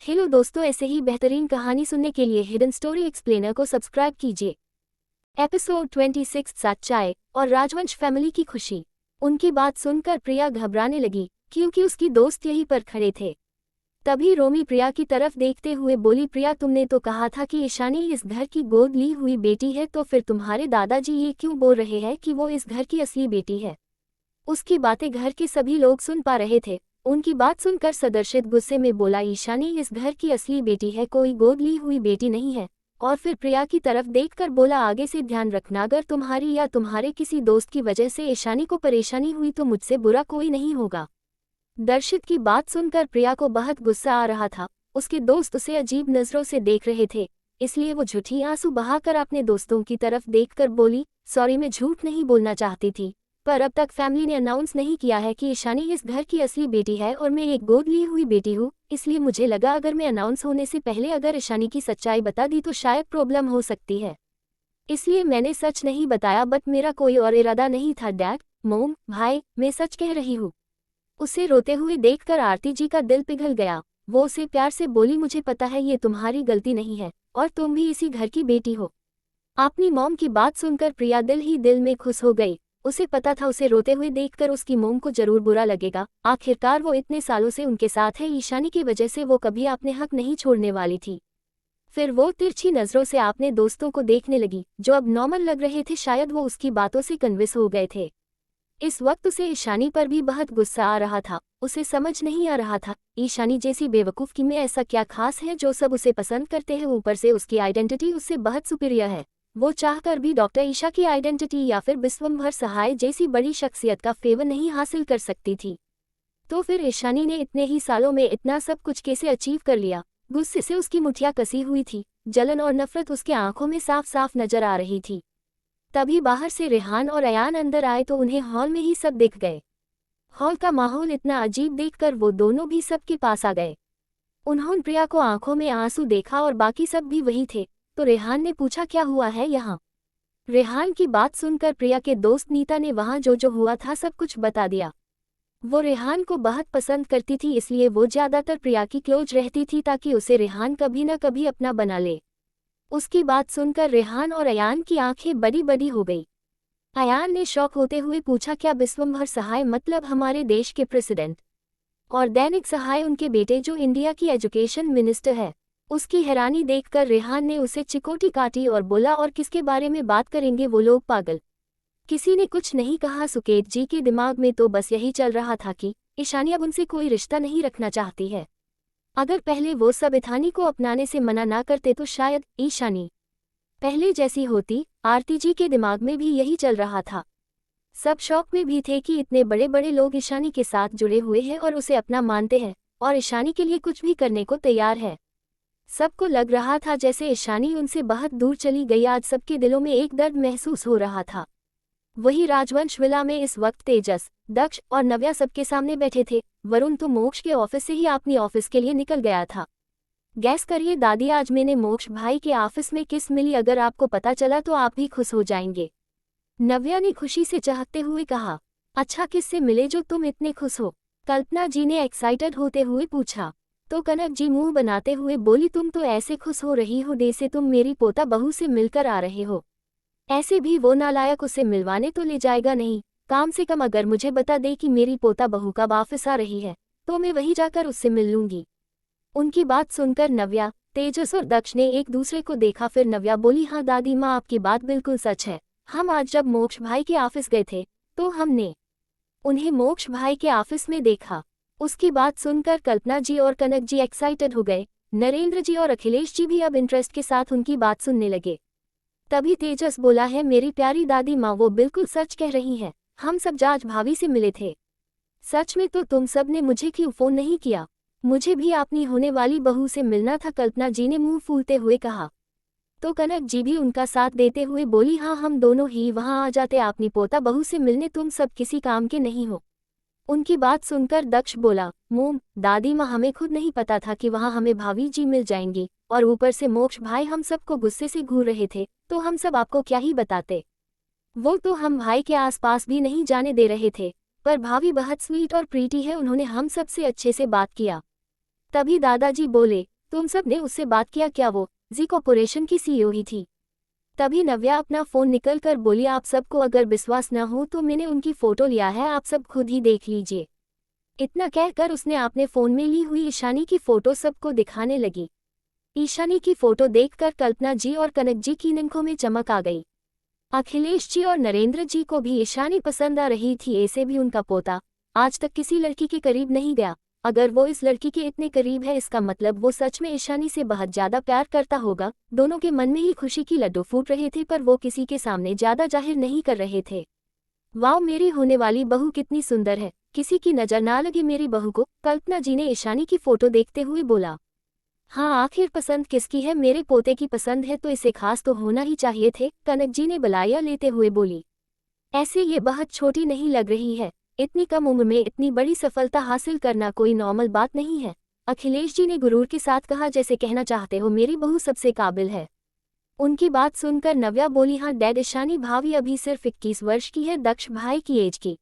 Hello दोस्तों, ऐसे ही बेहतरीन कहानी सुनने के लिए हिडन स्टोरी एक्सप्लेनर को सब्सक्राइब कीजिए। एपिसोड 26 सच्चाई और राजवंश फैमिली की खुशी। उनकी बात सुनकर प्रिया घबराने लगी क्योंकि उसकी दोस्त यहीं पर खड़े थे। तभी रोमी प्रिया की तरफ देखते हुए बोली, प्रिया तुमने तो कहा था कि ईशानी इस घर की गोद ली हुई बेटी है, तो फिर तुम्हारे दादाजी ये क्यों बोल रहे हैं कि वो इस घर की असली बेटी है? उसकी बातें घर के सभी लोग सुन पा रहे थे। उनकी बात सुनकर सदर्शित गुस्से में बोला, ईशानी इस घर की असली बेटी है, कोई गोद ली हुई बेटी नहीं है। और फिर प्रिया की तरफ देखकर बोला, आगे से ध्यान रखना, अगर तुम्हारी या तुम्हारे किसी दोस्त की वजह से ईशानी को परेशानी हुई तो मुझसे बुरा कोई नहीं होगा। दर्शित की बात सुनकर प्रिया को बहुत गुस्सा आ रहा था। उसके दोस्त उसे अजीब नजरों से देख रहे थे, इसलिए वो झूठी आंसू बहाकर अपने दोस्तों की तरफ देखकर बोली, सॉरी, मैं झूठ नहीं बोलना चाहती थी, पर अब तक फैमिली ने अनाउंस नहीं किया है कि ईशानी इस घर की असली बेटी है और मैं एक गोद ली हुई बेटी हूँ, इसलिए मुझे लगा अगर मैं अनाउंस होने से पहले अगर ईशानी की सच्चाई बता दी तो शायद प्रॉब्लम हो सकती है, इसलिए मैंने सच नहीं बताया। बट मेरा कोई और इरादा नहीं था डैड, मोम, भाई, मैं सच कह रही हूँ। उसे रोते हुए देखकर आरती जी का दिल पिघल गया। वो उसे प्यार से बोली, मुझे पता है ये तुम्हारी गलती नहीं है और तुम भी इसी घर की बेटी हो। अपनी मॉम की बात सुनकर प्रिया दिल ही दिल में खुश हो गई। उसे पता था उसे रोते हुए देखकर उसकी मोम को जरूर बुरा लगेगा। आखिरकार वो इतने सालों से उनके साथ है, ईशानी की वजह से वो कभी अपने हक नहीं छोड़ने वाली थी। फिर वो तिरछी नजरों से अपने दोस्तों को देखने लगी जो अब नॉर्मल लग रहे थे, शायद वो उसकी बातों से कन्विंस हो गए थे। इस वक्त उसे ईशानी पर भी बहुत गुस्सा आ रहा था। उसे समझ नहीं आ रहा था ईशानी जैसी बेवकूफ़ की में ऐसा क्या खास है जो सब उसे पसंद करते हैं, ऊपर से उसकी आइडेंटिटी उससे बहुत सुपीरियर है। वो चाहकर भी डॉक्टर ईशा की आइडेंटिटी या फिर विश्वंभर सहाय जैसी बड़ी शख्सियत का फेवर नहीं हासिल कर सकती थी। तो फिर ईशानी ने इतने ही सालों में इतना सब कुछ कैसे अचीव कर लिया? गुस्से से उसकी मुठियां कसी हुई थी, जलन और नफरत उसके आंखों में साफ साफ नजर आ रही थी। तभी बाहर से रेहान और अयान अंदर आए तो उन्हें हॉल में ही सब दिख गए। हॉल का माहौल इतना अजीब देखकर वो दोनों भी सबके पास आ गए। उन्होंने प्रिया को आंखों में आंसू देखा और बाकी सब भी वही थे। तो रेहान ने पूछा, क्या हुआ है यहाँ? रेहान की बात सुनकर प्रिया के दोस्त नीता ने वहाँ जो जो हुआ था सब कुछ बता दिया। वो रेहान को बहुत पसंद करती थी, इसलिए वो ज्यादातर प्रिया की क्लोज रहती थी ताकि उसे रेहान कभी न कभी अपना बना ले। उसकी बात सुनकर रेहान और अयान की आंखें बड़ी बड़ी हो गई। अयान ने शौक होते हुए पूछा, क्या विश्वंभर सहाय मतलब हमारे देश के प्रेसिडेंट? और दैनिक सहाय उनके बेटे जो इंडिया की एजुकेशन मिनिस्टर है? उसकी हैरानी देखकर रेहान ने उसे चिकोटी काटी और बोला, और किसके बारे में बात करेंगे वो लोग पागल? किसी ने कुछ नहीं कहा। सुकेत जी के दिमाग में तो बस यही चल रहा था कि ईशानी अब उनसे कोई रिश्ता नहीं रखना चाहती है। अगर पहले वो सब इथानी को अपनाने से मना ना करते तो शायद ईशानी पहले जैसी होती। आरती जी के दिमाग में भी यही चल रहा था। सब शौक में भी थे कि इतने बड़े बड़े लोग ईशानी के साथ जुड़े हुए हैं और उसे अपना मानते हैं और ईशानी के लिए कुछ भी करने को तैयार है। सबको लग रहा था जैसे ईशानी उनसे बहुत दूर चली गई। आज सबके दिलों में एक दर्द महसूस हो रहा था। वही राजवंश विला में इस वक्त तेजस, दक्ष और नव्या सबके सामने बैठे थे। वरुण तो मोक्ष के ऑफिस से ही अपनी ऑफिस के लिए निकल गया था। गैस करिए दादी, आज मैंने मोक्ष भाई के ऑफिस में किस मिली, अगर आपको पता चला तो आप भी खुश हो जाएंगे। नव्या ने खुशी से चहकते हुए कहा। अच्छा, किससे मिले जो तुम इतने खुश हो? कल्पना जी ने एक्साइटेड होते हुए पूछा। तो कनक जी मुंह बनाते हुए बोली, तुम तो ऐसे खुश हो रही हो जैसे तुम मेरी पोता बहू से मिलकर आ रहे हो। ऐसे भी वो नालायक उसे मिलवाने तो ले जाएगा नहीं, कम से कम अगर मुझे बता दे कि मेरी पोता बहू कब वापस आ रही है तो मैं वहीं जाकर उससे मिल लूंगी। उनकी बात सुनकर नव्या, तेजस और दक्ष ने एक दूसरे को देखा। फिर नव्या बोली, हाँ दादी माँ, आपकी बात बिल्कुल सच है। हम आज जब मोक्ष भाई के ऑफिस गए थे तो हमने उन्हें मोक्ष भाई के ऑफिस में देखा। उसकी बात सुनकर कल्पना जी और कनक जी एक्साइटेड हो गए। नरेंद्र जी और अखिलेश जी भी अब इंटरेस्ट के साथ उनकी बात सुनने लगे। तभी तेजस बोला है, मेरी प्यारी दादी माँ, वो बिल्कुल सच कह रही हैं। हम सब आज भाभी से मिले थे। सच में? तो तुम सब ने मुझे क्यों फोन नहीं किया? मुझे भी अपनी होने वाली बहू से मिलना था, कल्पना जी ने मुंह फूलते हुए कहा। तो कनक जी भी उनका साथ देते हुए बोली, हाँ हम दोनों ही वहां आ जाते अपनी पोता बहू से मिलने, तुम सब किसी काम के नहीं हो। उनकी बात सुनकर दक्ष बोला, मोम दादी माँ, हमें खुद नहीं पता था कि वहां हमें भाभी जी मिल जाएंगी, और ऊपर से मोक्ष भाई हम सबको गुस्से से घूर रहे थे, तो हम सब आपको क्या ही बताते। वो तो हम भाई के आसपास भी नहीं जाने दे रहे थे, पर भाभी बहुत स्वीट और प्रीटी है, उन्होंने हम सब से अच्छे से बात किया। तभी दादाजी बोले, तुम सब ने उससे बात किया क्या? वो जी कॉर्पोरेशन की सीईओ ही थी। तभी नव्या अपना फोन निकल कर बोली, आप सबको अगर विश्वास न हो तो मैंने उनकी फोटो लिया है, आप सब खुद ही देख लीजिए। इतना कहकर उसने अपने फोन में ली हुई ईशानी की फोटो सबको दिखाने लगी। ईशानी की फोटो देखकर कल्पना जी और कनक जी की आंखों में चमक आ गई। अखिलेश जी और नरेंद्र जी को भी ईशानी पसंद आ रही थी। ऐसे भी उनका पोता आज तक किसी लड़की के करीब नहीं गया। अगर वो इस लड़की के इतने करीब है, इसका मतलब वो सच में ईशानी से बहुत ज्यादा प्यार करता होगा। दोनों के मन में ही खुशी की लड्डू फूट रहे थे, पर वो किसी के सामने ज्यादा जाहिर नहीं कर रहे थे। वाह, मेरी होने वाली बहू कितनी सुंदर है, किसी की नजर ना लगे मेरी बहू को, कल्पना जी ने ईशानी की फोटो देखते हुए बोला। हाँ, आखिर पसंद किसकी है? मेरे पोते की पसंद है तो इसे खास तो होना ही चाहिए थे, कनक जी ने बलाया लेते हुए बोली। ऐसे ये बहुत छोटी नहीं लग रही है, इतनी कम उम्र में इतनी बड़ी सफलता हासिल करना कोई नॉर्मल बात नहीं है, अखिलेश जी ने गुरूर के साथ कहा, जैसे कहना चाहते हो मेरी बहू सबसे काबिल है। उनकी बात सुनकर नव्या बोली, हाँ डैड, ईशानी भाभी अभी सिर्फ 21 वर्ष की है, दक्ष भाई की एज की।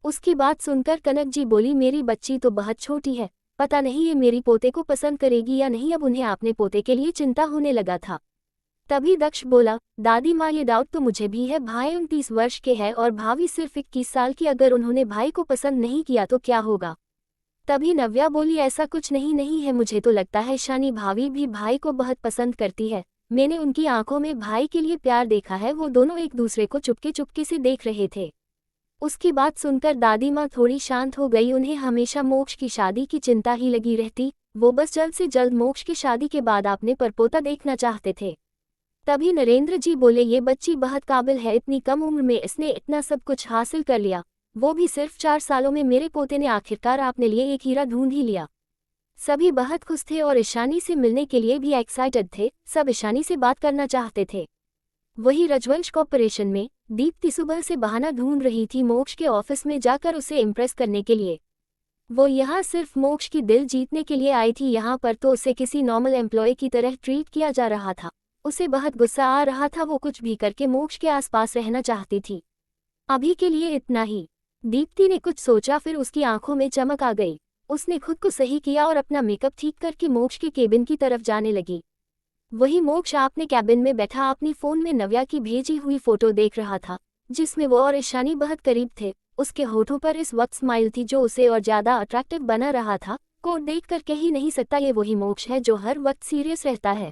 उसकी बात सुनकर कनक जी बोली, मेरी बच्ची तो बहुत छोटी है, पता नहीं ये मेरी पोते को पसंद करेगी या नहीं। अब उन्हें अपने पोते के लिए चिंता होने लगा था। तभी दक्ष बोला, दादी माँ ये डाउट तो मुझे भी है, भाई 29 वर्ष के है और भाभी सिर्फ 21 साल की, अगर उन्होंने भाई को पसंद नहीं किया तो क्या होगा? तभी नव्या बोली, ऐसा कुछ नहीं है, मुझे तो लगता है ईशानी भाभी भी भाई को बहुत पसंद करती है। मैंने उनकी आंखों में भाई के लिए प्यार देखा है, वो दोनों एक दूसरे को चुपके चुपके से देख रहे थे। उसकी बात सुनकर दादी माँ थोड़ी शांत हो गई। उन्हें हमेशा मोक्ष की शादी की चिंता ही लगी रहती, वो बस जल्द से जल्द मोक्ष की शादी के बाद अपने परपोता देखना चाहते थे। तभी नरेंद्र जी बोले, ये बच्ची बहुत काबिल है, इतनी कम उम्र में इसने इतना सब कुछ हासिल कर लिया, वो भी सिर्फ 4 सालों में। मेरे पोते ने आखिरकार अपने लिए एक हीरा ढूंढ ही लिया। सभी बहुत खुश थे और ईशानी से मिलने के लिए भी एक्साइटेड थे, सब ईशानी से बात करना चाहते थे। वही रजवंश कॉर्पोरेशन में दीप्ति सुबह से बहाना ढूंढ रही थी मोक्ष के ऑफिस में जाकर उसे इम्प्रेस करने के लिए। वो यहाँ सिर्फ मोक्ष की दिल जीतने के लिए आई थी, यहाँ पर तो उसे किसी नॉर्मल एम्प्लॉय की तरह ट्रीट किया जा रहा था। उसे बहुत गुस्सा आ रहा था, वो कुछ भी करके मोक्ष के आसपास रहना चाहती थी। अभी के लिए इतना ही। दीप्ति ने कुछ सोचा, फिर उसकी आंखों में चमक आ गई। उसने खुद को सही किया और अपना मेकअप ठीक करके मोक्ष के केबिन की तरफ जाने लगी। वही मोक्ष अपने कैबिन में बैठा अपनी फोन में नव्या की भेजी हुई फोटो देख रहा था, जिसमें वो और ईशानी बहुत करीब थे। उसके होठों पर इस वक्त स्माइल थी जो उसे और ज्यादा अट्रैक्टिव बना रहा था। को देखकर कह ही नहीं सकता ये वही मोक्ष है जो हर वक्त सीरियस रहता है।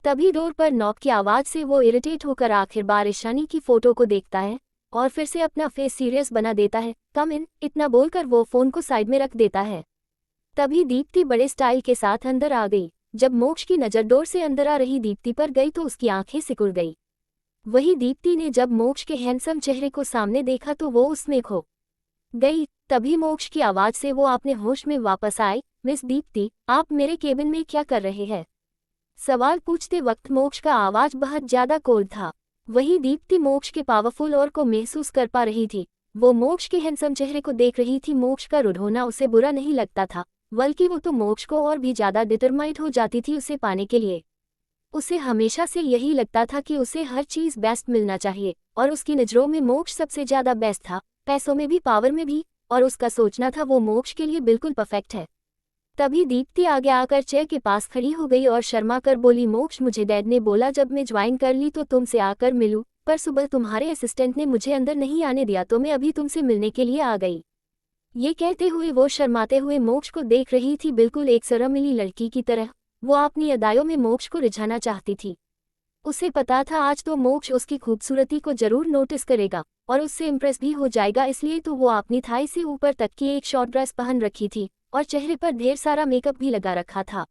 तभी डोर पर नॉक की आवाज से वो इरिटेट होकर आखिर बार ईशानी की फोटो को देखता है और फिर से अपना फेस सीरियस बना देता है। कम इन, इतना बोलकर वो फोन को साइड में रख देता है। तभी दीप्ति बड़े स्टाइल के साथ अंदर आ गई। जब मोक्ष की नजर डोर से अंदर आ रही दीप्ति पर गई तो उसकी आंखें सिकुड़ गई। वही दीप्ति ने जब मोक्ष के हैंडसम चेहरे को सामने देखा तो वो उसमें खो गई। तभी मोक्ष की आवाज से वो अपने होश में वापस आए। मिस दीप्ति, आप मेरे केबिन में क्या कर रहे हैं? सवाल पूछते वक्त मोक्ष का आवाज बहुत ज्यादा कोल्ड था। वही दीप्ति मोक्ष के पावरफुल और को महसूस कर पा रही थी। वो मोक्ष के हैंडसम चेहरे को देख रही थी। मोक्ष का रुड होना उसे बुरा नहीं लगता था, बल्कि वो तो मोक्ष को और भी ज्यादा डिटरमाइंड हो जाती थी उसे पाने के लिए। उसे हमेशा से यही लगता था कि उसे हर चीज बेस्ट मिलना चाहिए और उसकी नजरों में मोक्ष सबसे ज्यादा बेस्ट था, पैसों में भी, पावर में भी। और उसका सोचना था वो मोक्ष के लिए बिल्कुल परफेक्ट है। तभी दीप्ति आगे आकर चेयर के पास खड़ी हो गई और शर्मा कर बोली, मोक्ष, मुझे डैड ने बोला जब मैं ज्वाइन कर ली तो तुमसे आकर मिलूं, पर सुबह तुम्हारे असिस्टेंट ने मुझे अंदर नहीं आने दिया तो मैं अभी तुमसे मिलने के लिए आ गई। ये कहते हुए वो शर्माते हुए मोक्ष को देख रही थी, बिल्कुल एक शर्मीली लड़की की तरह। वो अपनी अदाओं में मोक्ष को रिझाना चाहती थी। उसे पता था आज तो मोक्ष उसकी खूबसूरती को जरूर नोटिस करेगा और उससे इम्प्रेस भी हो जाएगा, इसलिए तो वो अपनी थाई से ऊपर तक की एक शॉर्ट ड्रेस पहन रखी थी और चेहरे पर ढेर सारा मेकअप भी लगा रखा था।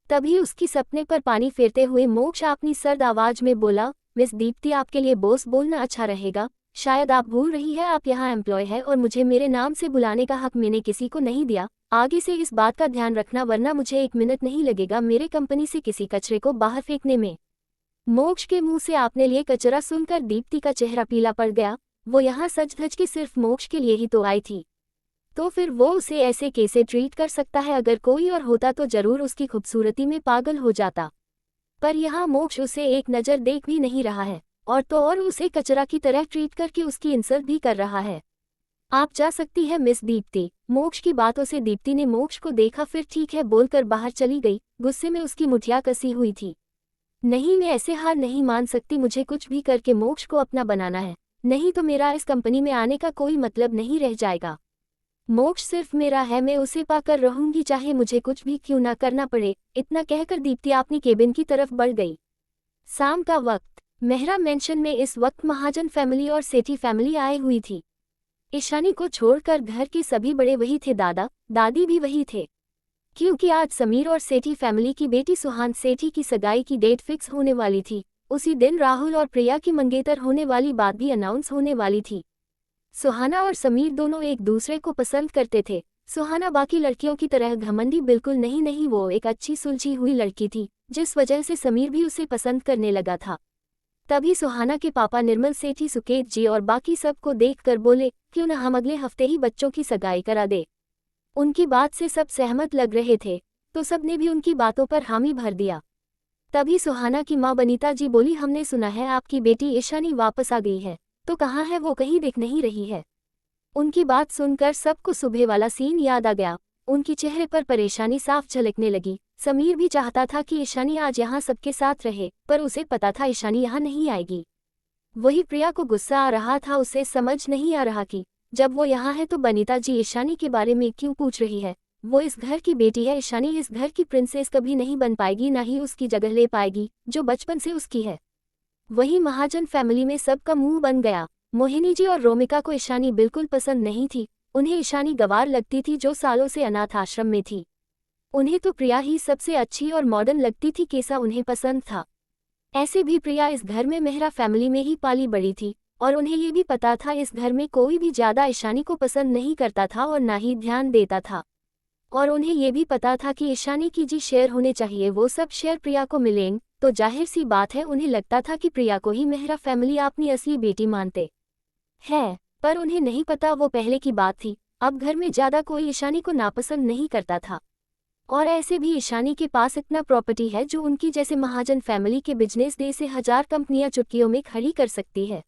तभी उसकी सपने पर पानी फेरते हुए मोक्ष अपनी सर्द आवाज में बोला, मिस दीप्ति, आपके लिए बॉस बोलना अच्छा रहेगा। शायद आप भूल रही है आप यहाँ एम्प्लॉय है और मुझे मेरे नाम से बुलाने का हक मैंने किसी को नहीं दिया। आगे से इस बात का ध्यान रखना, वरना मुझे 1 मिनट नहीं लगेगा मेरे कंपनी से किसी कचरे को बाहर फेंकने में। मोक्ष के मुंह से आपने लिए कचरा सुनकर दीप्ति का चेहरा पीला पड़ गया। वो यहाँ सज धज के सिर्फ मोक्ष के लिए ही तो आई थी, तो फिर वो उसे ऐसे कैसे ट्रीट कर सकता है? अगर कोई और होता तो जरूर उसकी खूबसूरती में पागल हो जाता, पर यहाँ मोक्ष उसे एक नज़र देख भी नहीं रहा है और तो और उसे कचरा की तरह ट्रीट करके उसकी इंसल्ट भी कर रहा है। आप जा सकती है मिस दीप्ति। मोक्ष की बातों से दीप्ति ने मोक्ष को देखा, फिर ठीक है बोलकर बाहर चली गई। गुस्से में उसकी मुठिया कसी हुई थी। नहीं, मैं ऐसे हार नहीं मान सकती, मुझे कुछ भी करके मोक्ष को अपना बनाना है, नहीं तो मेरा इस कंपनी में आने का कोई मतलब नहीं रह जाएगा। मोक्ष सिर्फ मेरा है, मैं उसे पाकर रहूंगी, चाहे मुझे कुछ भी क्यों ना करना पड़े। इतना कहकर दीप्ति अपनी केबिन की तरफ बढ़ गई। शाम का वक्त। मेहरा मेंशन में इस वक्त महाजन फैमिली और सेठी फैमिली आए हुई थी। ईशानी को छोड़कर घर के सभी बड़े वही थे, दादा दादी भी वही थे, क्योंकि आज समीर और सेठी फैमिली की बेटी सुहान सेठी की सगाई की डेट फिक्स होने वाली थी। उसी दिन राहुल और प्रिया की मंगेतर होने वाली बात भी अनाउंस होने वाली थी। सुहाना और समीर दोनों एक दूसरे को पसंद करते थे। सुहाना बाकी लड़कियों की तरह घमंडी बिल्कुल नहीं, वो एक अच्छी सुलझी हुई लड़की थी, जिस वजह से समीर भी उसे पसंद करने लगा था। तभी सुहाना के पापा निर्मल सेठी, सुकेत जी और बाकी सबको देखकर बोले, क्यों न हम अगले हफ्ते ही बच्चों की सगाई करा दे। उनकी बात से सब सहमत लग रहे थे, तो सबने भी उनकी बातों पर हामी भर दिया। तभी सुहाना की मां बनीता जी बोली, हमने सुना है आपकी बेटी ईशानी वापस आ गई है, तो कहाँ है वो, कहीं दिख नहीं रही है। उनकी बात सुनकर सबको सुबह वाला सीन याद आ गया। उनके चेहरे पर परेशानी साफ झलकने लगी। समीर भी चाहता था कि ईशानी आज यहाँ सबके साथ रहे, पर उसे पता था ईशानी यहाँ नहीं आएगी। वही प्रिया को गुस्सा आ रहा था, उसे समझ नहीं आ रहा कि जब वो यहाँ है तो बनीता जी ईशानी के बारे में क्यों पूछ रही है। वो इस घर की बेटी है, ईशानी इस घर की प्रिंसेस कभी नहीं बन पाएगी, ना ही उसकी जगह ले पाएगी जो बचपन से उसकी है। वही महाजन फैमिली में सबका मुंह बन गया। मोहिनी जी और रोमिका को ईशानी बिल्कुल पसंद नहीं थी। उन्हें ईशानी गवार लगती थी, जो सालों से अनाथ आश्रम में थी। उन्हें तो प्रिया ही सबसे अच्छी और मॉडर्न लगती थी, कैसा उन्हें पसंद था। ऐसे भी प्रिया इस घर में मेहरा फैमिली में ही पाली बड़ी थी, और उन्हें ये भी पता था इस घर में कोई भी ज्यादा ईशानी को पसंद नहीं करता था और ना ही ध्यान देता था। और उन्हें ये भी पता था कि ईशानी की जी शेयर होने चाहिए, वो सब शेयर प्रिया को मिलेंगे, तो जाहिर सी बात है उन्हें लगता था कि प्रिया को ही मेहरा फैमिली अपनी असली बेटी मानते हैं। पर उन्हें नहीं पता वो पहले की बात थी। अब घर में ज्यादा कोई ईशानी को नापसंद नहीं करता था, और ऐसे भी ईशानी के पास इतना प्रॉपर्टी है जो उनकी जैसे महाजन फैमिली के बिजनेस डे से 1000 कंपनियां चुटकियों में खड़ी कर सकती है,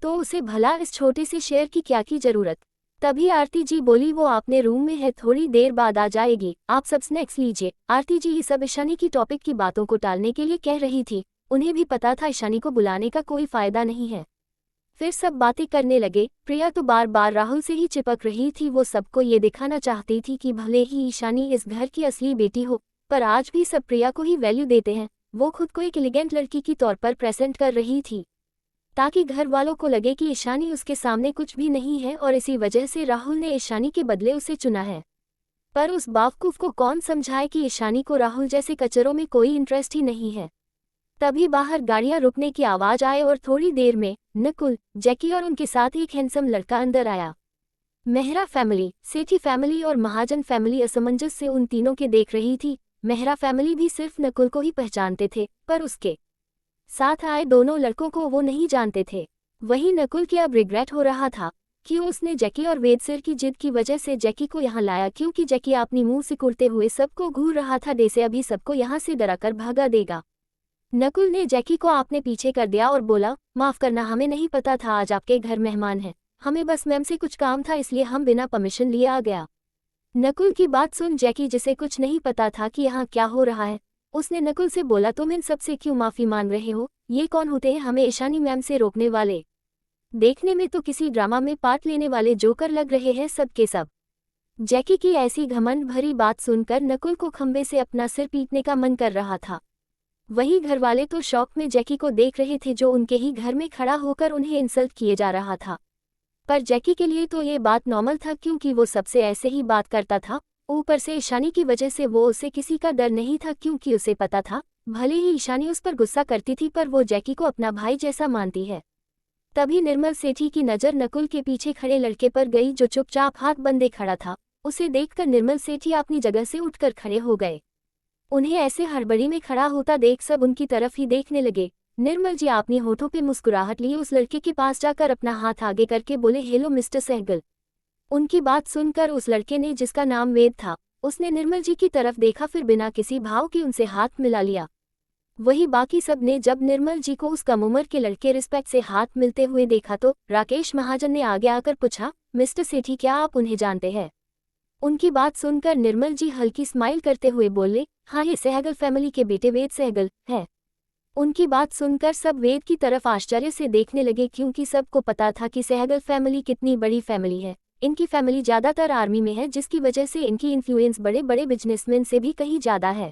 तो उसे भला इस छोटे से शेयर की क्या की जरूरत। तभी आरती जी बोली, वो आपने रूम में है, थोड़ी देर बाद आ जाएगी, आप सब स्नैक्स लीजिए। आरती जी ये सब ईशानी की टॉपिक की बातों को टालने के लिए कह रही थी। उन्हें भी पता था ईशानी को बुलाने का कोई फायदा नहीं है। फिर सब बातें करने लगे। प्रिया तो बार बार राहुल से ही चिपक रही थी। वो सबको ये दिखाना चाहती थी कि भले ही ईशानी इस घर की असली बेटी हो, पर आज भी सब प्रिया को ही वैल्यू देते हैं। वो खुद को एक एलिगेंट लड़की की तौर पर प्रेजेंट कर रही थी, ताकि घर वालों को लगे कि ईशानी उसके सामने कुछ भी नहीं है, और इसी वजह से राहुल ने ईशानी के बदले उसे चुना है। पर उस बेवकूफ को कौन समझाए कि ईशानी को राहुल जैसे कचरों में कोई इंटरेस्ट ही नहीं है। तभी बाहर गाड़ियां रुकने की आवाज आए और थोड़ी देर में नकुल, जैकी और उनके साथ एक हैंडसम लड़का अंदर आया। मेहरा फैमिली, सेठी फैमिली और महाजन फैमिली असमंजस से उन तीनों के देख रही थी। मेहरा फैमिली भी सिर्फ नकुल को ही पहचानते थे, पर उसके साथ आए दोनों लड़कों को वो नहीं जानते थे। वहीं नकुल की अब रिग्रेट हो रहा था कि उसने जैकी और वेदसिर की जिद की वजह से जैकी को यहाँ लाया, क्योंकि जैकी अपनी मुंह सिकुड़ते हुए सबको घूर रहा था, जैसे अभी सबको यहाँ से डराकर भागा देगा। नकुल ने जैकी को आपने पीछे कर दिया और बोला, माफ करना, हमें नहीं पता था आज आपके घर मेहमान हैं, हमें बस मैम से कुछ काम था, इसलिए हम बिना परमिशन लिए आ गया। नकुल की बात सुन जैकी, जिसे कुछ नहीं पता था कि यहाँ क्या हो रहा है, उसने नकुल से बोला, तुम इन सबसे क्यों माफी मांग रहे हो, ये कौन होते हैं हमें ईशानी मैम से रोकने वाले। देखने में तो किसी ड्रामा में पार्ट लेने वाले जोकर लग रहे हैं सब के सब। जैकी की ऐसी घमंड भरी बात सुनकर नकुल को खंबे से अपना सिर पीटने का मन कर रहा था। वही घरवाले तो शौक में जैकी को देख रहे थे, जो उनके ही घर में खड़ा होकर उन्हें इंसल्ट किए जा रहा था। पर जैकी के लिए तो ये बात नॉर्मल था, क्योंकि वो सबसे ऐसे ही बात करता था। ऊपर से ईशानी की वजह से वो उसे किसी का डर नहीं था, क्योंकि उसे पता था भले ही ईशानी उस पर गुस्सा करती थी, पर वो जैकी को अपना भाई जैसा मानती है। तभी निर्मल सेठी की नज़र नकुल के पीछे खड़े लड़के पर गई, जो चुपचाप हाथ बंधे खड़ा था। उसे देखकर निर्मल सेठी अपनी जगह से उठकर खड़े हो गए। उन्हें ऐसे हड़बड़ी में खड़ा होता देख सब उनकी तरफ ही देखने लगे। निर्मल जी अपनी होठों पे मुस्कुराहट लिए उस लड़के के पास जाकर अपना हाथ आगे करके बोले, हेलो मिस्टर सहगल। उनकी बात सुनकर उस लड़के ने, जिसका नाम वेद था, उसने निर्मल जी की तरफ देखा, फिर बिना किसी भाव के उनसे हाथ मिला लिया। वही बाकी सब ने जब निर्मल जी को उस कम उम्र के लड़के रिस्पेक्ट से हाथ मिलते हुए देखा, तो राकेश महाजन ने आगे आकर पूछा, मिस्टर सेठी, क्या आप उन्हें जानते हैं? उनकी बात सुनकर निर्मल जी हल्की स्माइल करते हुए बोले, हाँ, ये सहगल फैमिली के बेटे वेद सहगल है। उनकी बात सुनकर सब वेद की तरफ आश्चर्य से देखने लगे, क्योंकि सबको पता था कि सहगल फैमिली कितनी बड़ी फैमिली है। इनकी फैमिली ज़्यादातर आर्मी में है, जिसकी वजह से इनकी इन्फ्लुएंस बड़े बड़े बिजनेसमैन से भी कहीं ज़्यादा है।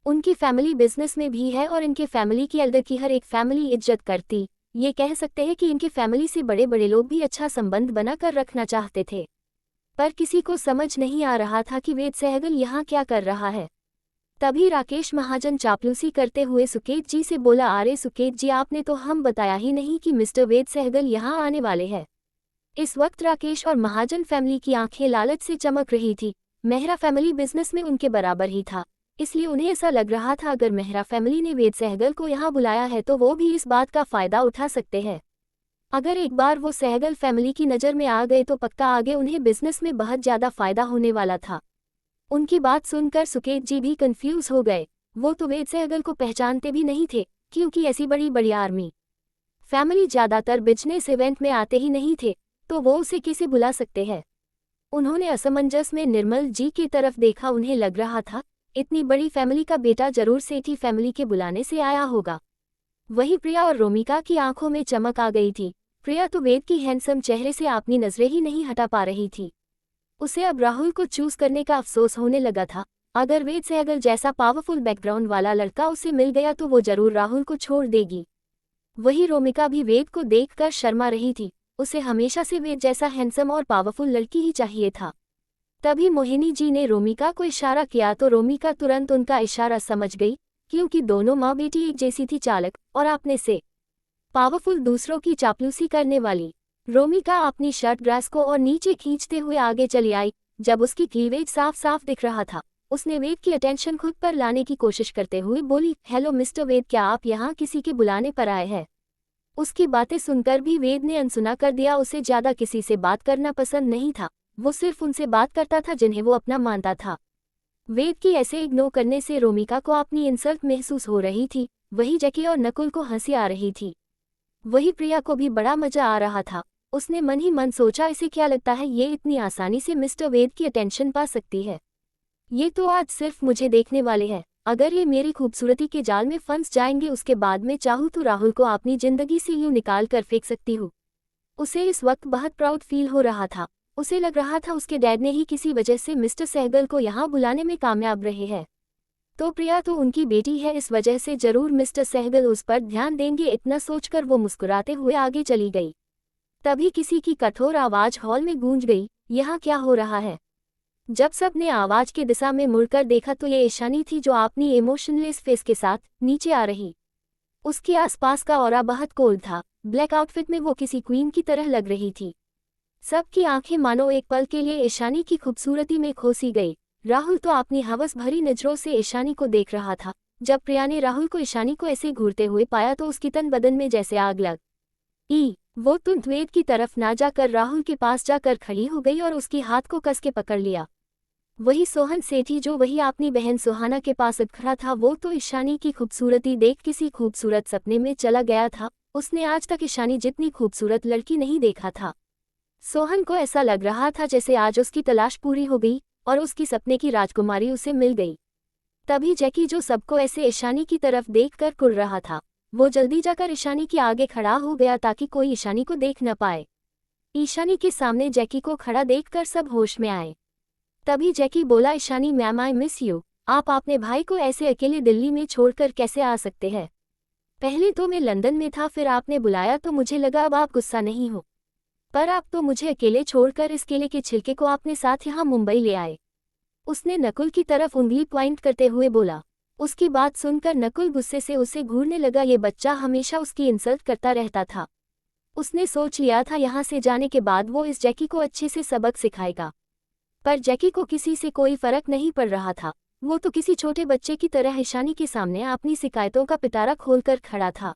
उनकी फैमिली बिजनेस में भी है और इनके फैमिली की एल्डर की हर एक फैमिली इज्जत करती। ये कह सकते हैं कि इनकी फैमिली से बड़े बड़े लोग भी अच्छा संबंध बनाकर रखना चाहते थे। पर किसी को समझ नहीं आ रहा था कि वेद सहगल यहाँ क्या कर रहा है। तभी राकेश महाजन चापलूसी करते हुए सुकेत जी से बोला, अरे सुकेत जी, आपने तो हम बताया ही नहीं कि मिस्टर वेद सहगल यहाँ आने वाले हैं। इस वक्त राकेश और महाजन फैमिली की आंखें लालच से चमक रही थी। मेहरा फैमिली बिजनेस में उनके बराबर ही था, इसलिए उन्हें ऐसा लग रहा था अगर मेहरा फैमिली ने वेद सहगल को यहाँ बुलाया है तो वो भी इस बात का फायदा उठा सकते हैं। अगर एक बार वो सहगल फैमिली की नज़र में आ गए तो पक्का आगे उन्हें बिजनेस में बहुत ज़्यादा फायदा होने वाला था। उनकी बात सुनकर सुकेत जी भी कंफ्यूज हो गए। वो तो वेद सहगल को पहचानते भी नहीं थे, क्योंकि ऐसी बड़ी बड़ी आर्मी फैमिली ज़्यादातर बिजनेस इवेंट में आते ही नहीं थे, तो वो उसे कैसे बुला सकते हैं। उन्होंने असमंजस में निर्मल जी की तरफ देखा। उन्हें लग रहा था इतनी बड़ी फैमिली का बेटा जरूर सेठी फैमिली के बुलाने से आया होगा। वही प्रिया और रोमिका की आंखों में चमक आ गई थी। प्रिया तो वेद की हैंडसम चेहरे से अपनी नजरें ही नहीं हटा पा रही थी। उसे अब राहुल को चूज करने का अफसोस होने लगा था। अगर वेद सहगल जैसा पावरफुल बैकग्राउंड वाला लड़का उसे मिल गया तो वो जरूर राहुल को छोड़ देगी। वही रोमिका भी वेद को देखकर शर्मा रही थी। उसे हमेशा से वेद जैसा हैंडसम और पावरफुल लड़की ही चाहिए था। तभी मोहिनी जी ने रोमिका को इशारा किया तो रोमिका तुरंत उनका इशारा समझ गई, क्योंकि दोनों माँ बेटी एक जैसी थी, चालक और अपने से पावरफुल दूसरों की चापलूसी करने वाली। रोमिका अपनी शर्ट ग्रास को और नीचे खींचते हुए आगे चली आई। जब उसकी क्लीवेज साफ साफ दिख रहा था, उसने वेद की अटेंशन खुद पर लाने की कोशिश करते हुए बोली, हेलो मिस्टर वेद, क्या आप यहाँ किसी के बुलाने पर आए हैं? उसकी बातें सुनकर भी वेद ने अनसुना कर दिया। उसे ज्यादा किसी से बात करना पसंद नहीं था। वो सिर्फ उनसे बात करता था जिन्हें वो अपना मानता था। वेद की ऐसे इग्नोर करने से रोमिका को अपनी इंसल्ट महसूस हो रही थी। वही जैकी और नकुल को हंसी आ रही थी। वही प्रिया को भी बड़ा मजा आ रहा था। उसने मन ही मन सोचा, इसे क्या लगता है ये इतनी आसानी से मिस्टर वेद की अटेंशन पा सकती है? ये तो आज सिर्फ मुझे देखने वाले हैं। अगर ये मेरी खूबसूरती के जाल में फंस जाएंगे, उसके बाद में चाहूँ तो राहुल को अपनी जिंदगी से यूं निकाल कर फेंक सकती हूँ। उसे इस वक्त बहुत प्राउड फील हो रहा था। उसे लग रहा था उसके डैड ने ही किसी वजह से मिस्टर सहगल को यहाँ बुलाने में कामयाब रहे हैं। तो प्रिया तो उनकी बेटी है, इस वजह से जरूर मिस्टर सहगल उस पर ध्यान देंगे। इतना सोचकर वो मुस्कुराते हुए आगे चली गई। तभी किसी की कठोर आवाज हॉल में गूंज गई, यहाँ क्या हो रहा है? जब सब ने आवाज की दिशा में मुड़कर देखा तो ये ईशानी थी, जो अपनी इमोशनलेस फेस के साथ नीचे आ रही। उसके आसपास का ऑरा बहुत कोल्ड था। ब्लैक आउटफिट में वो किसी क्वीन की तरह लग रही थी। सबकी आंखें मानो एक पल के लिए ईशानी की खूबसूरती में खोसी गई। राहुल तो अपनी हवस भरी नजरों से ईशानी को देख रहा था। जब प्रिया ने राहुल को ईशानी को ऐसे घूरते हुए पाया तो उसकी तन बदन में जैसे आग लग वो तुरंत वेद की तरफ ना जाकर राहुल के पास जाकर खड़ी हो गई और उसकी हाथ को कस के पकड़ लिया। वही सोहन सेठी, जो वही अपनी बहन सुहाना के पास खड़ा था, वो तो ईशानी की खूबसूरती देख किसी खूबसूरत सपने में चला गया था। उसने आज तक ईशानी जितनी खूबसूरत लड़की नहीं देखा था। सोहन को ऐसा लग रहा था जैसे आज उसकी तलाश पूरी हो गई और उसकी सपने की राजकुमारी उसे मिल गई। तभी जैकी, जो सबको ऐसे ईशानी की तरफ देखकर कुड़ रहा था, वो जल्दी जाकर ईशानी के आगे खड़ा हो गया ताकि कोई ईशानी को देख न पाए। ईशानी के सामने जैकी को खड़ा देखकर सब होश में आए। तभी जैकी बोला, Ishani ma'am, I miss you. आप अपने भाई को ऐसे अकेले दिल्ली में छोड़कर कैसे आ सकते हैं? पहले तो मैं लंदन में था, फिर आपने बुलाया तो मुझे लगा अब आप गुस्सा नहीं हो, पर आप तो मुझे अकेले छोड़कर इस केले के छिलके को अपने साथ यहाँ मुंबई ले आए। उसने नकुल की तरफ उंगली पॉइंट करते हुए बोला। उसकी बात सुनकर नकुल गुस्से से उसे घूरने लगा। ये बच्चा हमेशा उसकी इंसल्ट करता रहता था। उसने सोच लिया था यहाँ से जाने के बाद वो इस जैकी को अच्छे से सबक सिखाएगा, पर जैकी को किसी से कोई फर्क नहीं पड़ रहा था। वो तो किसी छोटे बच्चे की तरह ईशानी के सामने अपनी शिकायतों का पिटारा खोलकर खड़ा था।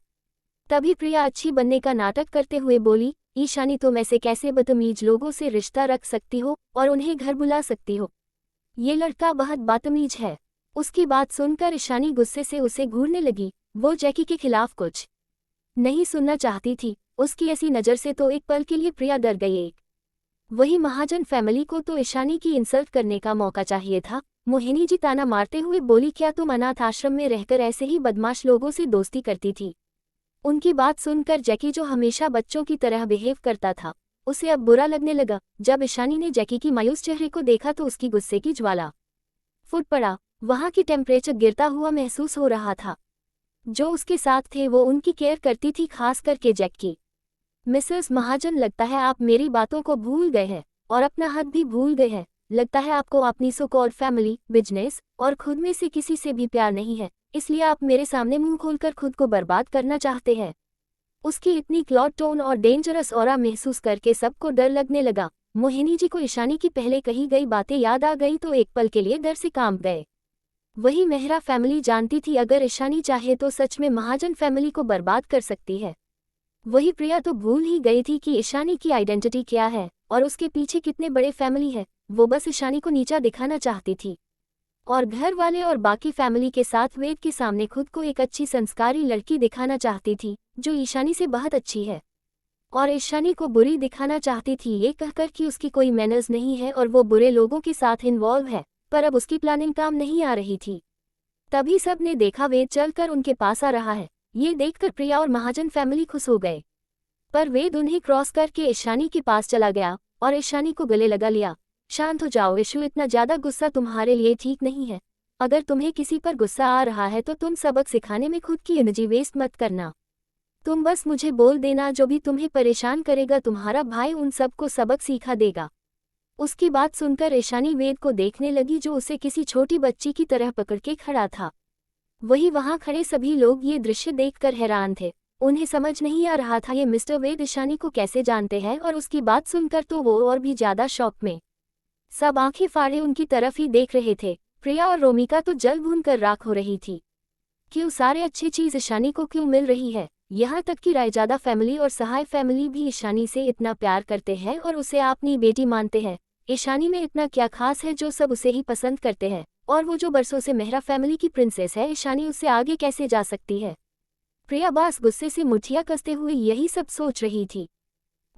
तभी प्रिया अच्छी बनने का नाटक करते हुए बोली, ईशानी, तुम ऐसे कैसे बदतमीज लोगों से रिश्ता रख सकती हो और उन्हें घर बुला सकती हो? ये लड़का बहुत बदतमीज है। उसकी बात सुनकर ईशानी गुस्से से उसे घूरने लगी। वो जैकी के खिलाफ कुछ नहीं सुनना चाहती थी। उसकी ऐसी नज़र से तो एक पल के लिए प्रिया डर गई। एक वही महाजन फैमिली को तो ईशानी की इंसल्ट करने का मौका चाहिए था। मोहिनी जी ताना मारते हुए बोली, क्या तुम अनाथ आश्रम में रहकर ऐसे ही बदमाश लोगों से दोस्ती करती थी? उनकी बात सुनकर जैकी, जो हमेशा बच्चों की तरह बिहेव करता था, उसे अब बुरा लगने लगा। जब ईशानी ने जैकी की मायूस चेहरे को देखा तो उसकी गुस्से की ज्वाला फूट पड़ा। वहां की टेम्परेचर गिरता हुआ महसूस हो रहा था। जो उसके साथ थे वो उनकी केयर करती थी, खास करके जैकी। मिसेस महाजन, लगता है आप मेरी बातों को भूल गए हैं और अपना हक भी भूल गए हैं। लगता है आपको अपनी सो कॉल्ड फैमिली, बिजनेस और खुद में से किसी से भी प्यार नहीं है, इसलिए आप मेरे सामने मुंह खोलकर खुद को बर्बाद करना चाहते हैं। उसकी इतनी क्लॉड टोन और डेंजरस ऑरा महसूस करके सबको डर लगने लगा। मोहिनी जी को ईशानी की पहले कही गई बातें याद आ गई तो एक पल के लिए डर से कांप गए। वही मेहरा फैमिली जानती थी अगर ईशानी चाहे तो सच में महाजन फैमिली को बर्बाद कर सकती है। वही प्रिया तो भूल ही गई थी कि ईशानी की आइडेंटिटी क्या है और उसके पीछे कितने बड़े फैमिली है। वो बस ईशानी को नीचा दिखाना चाहती थी और घर वाले और बाकी फैमिली के साथ वेद के सामने खुद को एक अच्छी संस्कारी लड़की दिखाना चाहती थी, जो ईशानी से बहुत अच्छी है, और ईशानी को बुरी दिखाना चाहती थी ये कहकर कि उसकी कोई मैनर्स नहीं है और वो बुरे लोगों के साथ इन्वॉल्व है। पर अब उसकी प्लानिंग काम नहीं आ रही थी। तभी सब ने देखा वेद चलकर उनके पास आ रहा है। ये देखकर प्रिया और महाजन फैमिली खुश हो गए, पर वेद उन्हें क्रॉस करके ईशानी के पास चला गया और ईशानी को गले लगा लिया। शांत हो जाओ ईशु, इतना ज्यादा गुस्सा तुम्हारे लिए ठीक नहीं है। अगर तुम्हें किसी पर गुस्सा आ रहा है तो तुम सबक सिखाने में खुद की एनर्जी वेस्ट मत करना। तुम बस मुझे बोल देना, जो भी तुम्हें परेशान करेगा तुम्हारा भाई उन सबको सबक सिखा देगा। उसकी बात सुनकर ईशानी वेद को देखने लगी, जो उसे किसी छोटी बच्ची की तरह पकड़ के खड़ा था। वही वहां खड़े सभी लोग ये दृश्य देखकर हैरान थे। उन्हें समझ नहीं आ रहा था ये मिस्टर वेद ईशानी को कैसे जानते हैं, और उसकी बात सुनकर तो वो और भी ज्यादा शॉक में। सब आंखें फाड़े उनकी तरफ ही देख रहे थे। प्रिया और रोमिका तो जल भून कर राख हो रही थी। क्यों सारे अच्छी चीज ईशानी को क्यों मिल रही है? यहाँ तक कि रायजादा फैमिली और सहाय फैमिली भी ईशानी से इतना प्यार करते हैं और उसे अपनी बेटी मानते हैं। ईशानी में इतना क्या खास है जो सब उसे ही पसंद करते हैं? और वो जो बरसों से मेहरा फैमिली की प्रिंसेस है, ईशानी उससे आगे कैसे जा सकती है? प्रिया बस गुस्से से मुठियां कसते हुए यही सब सोच रही थी।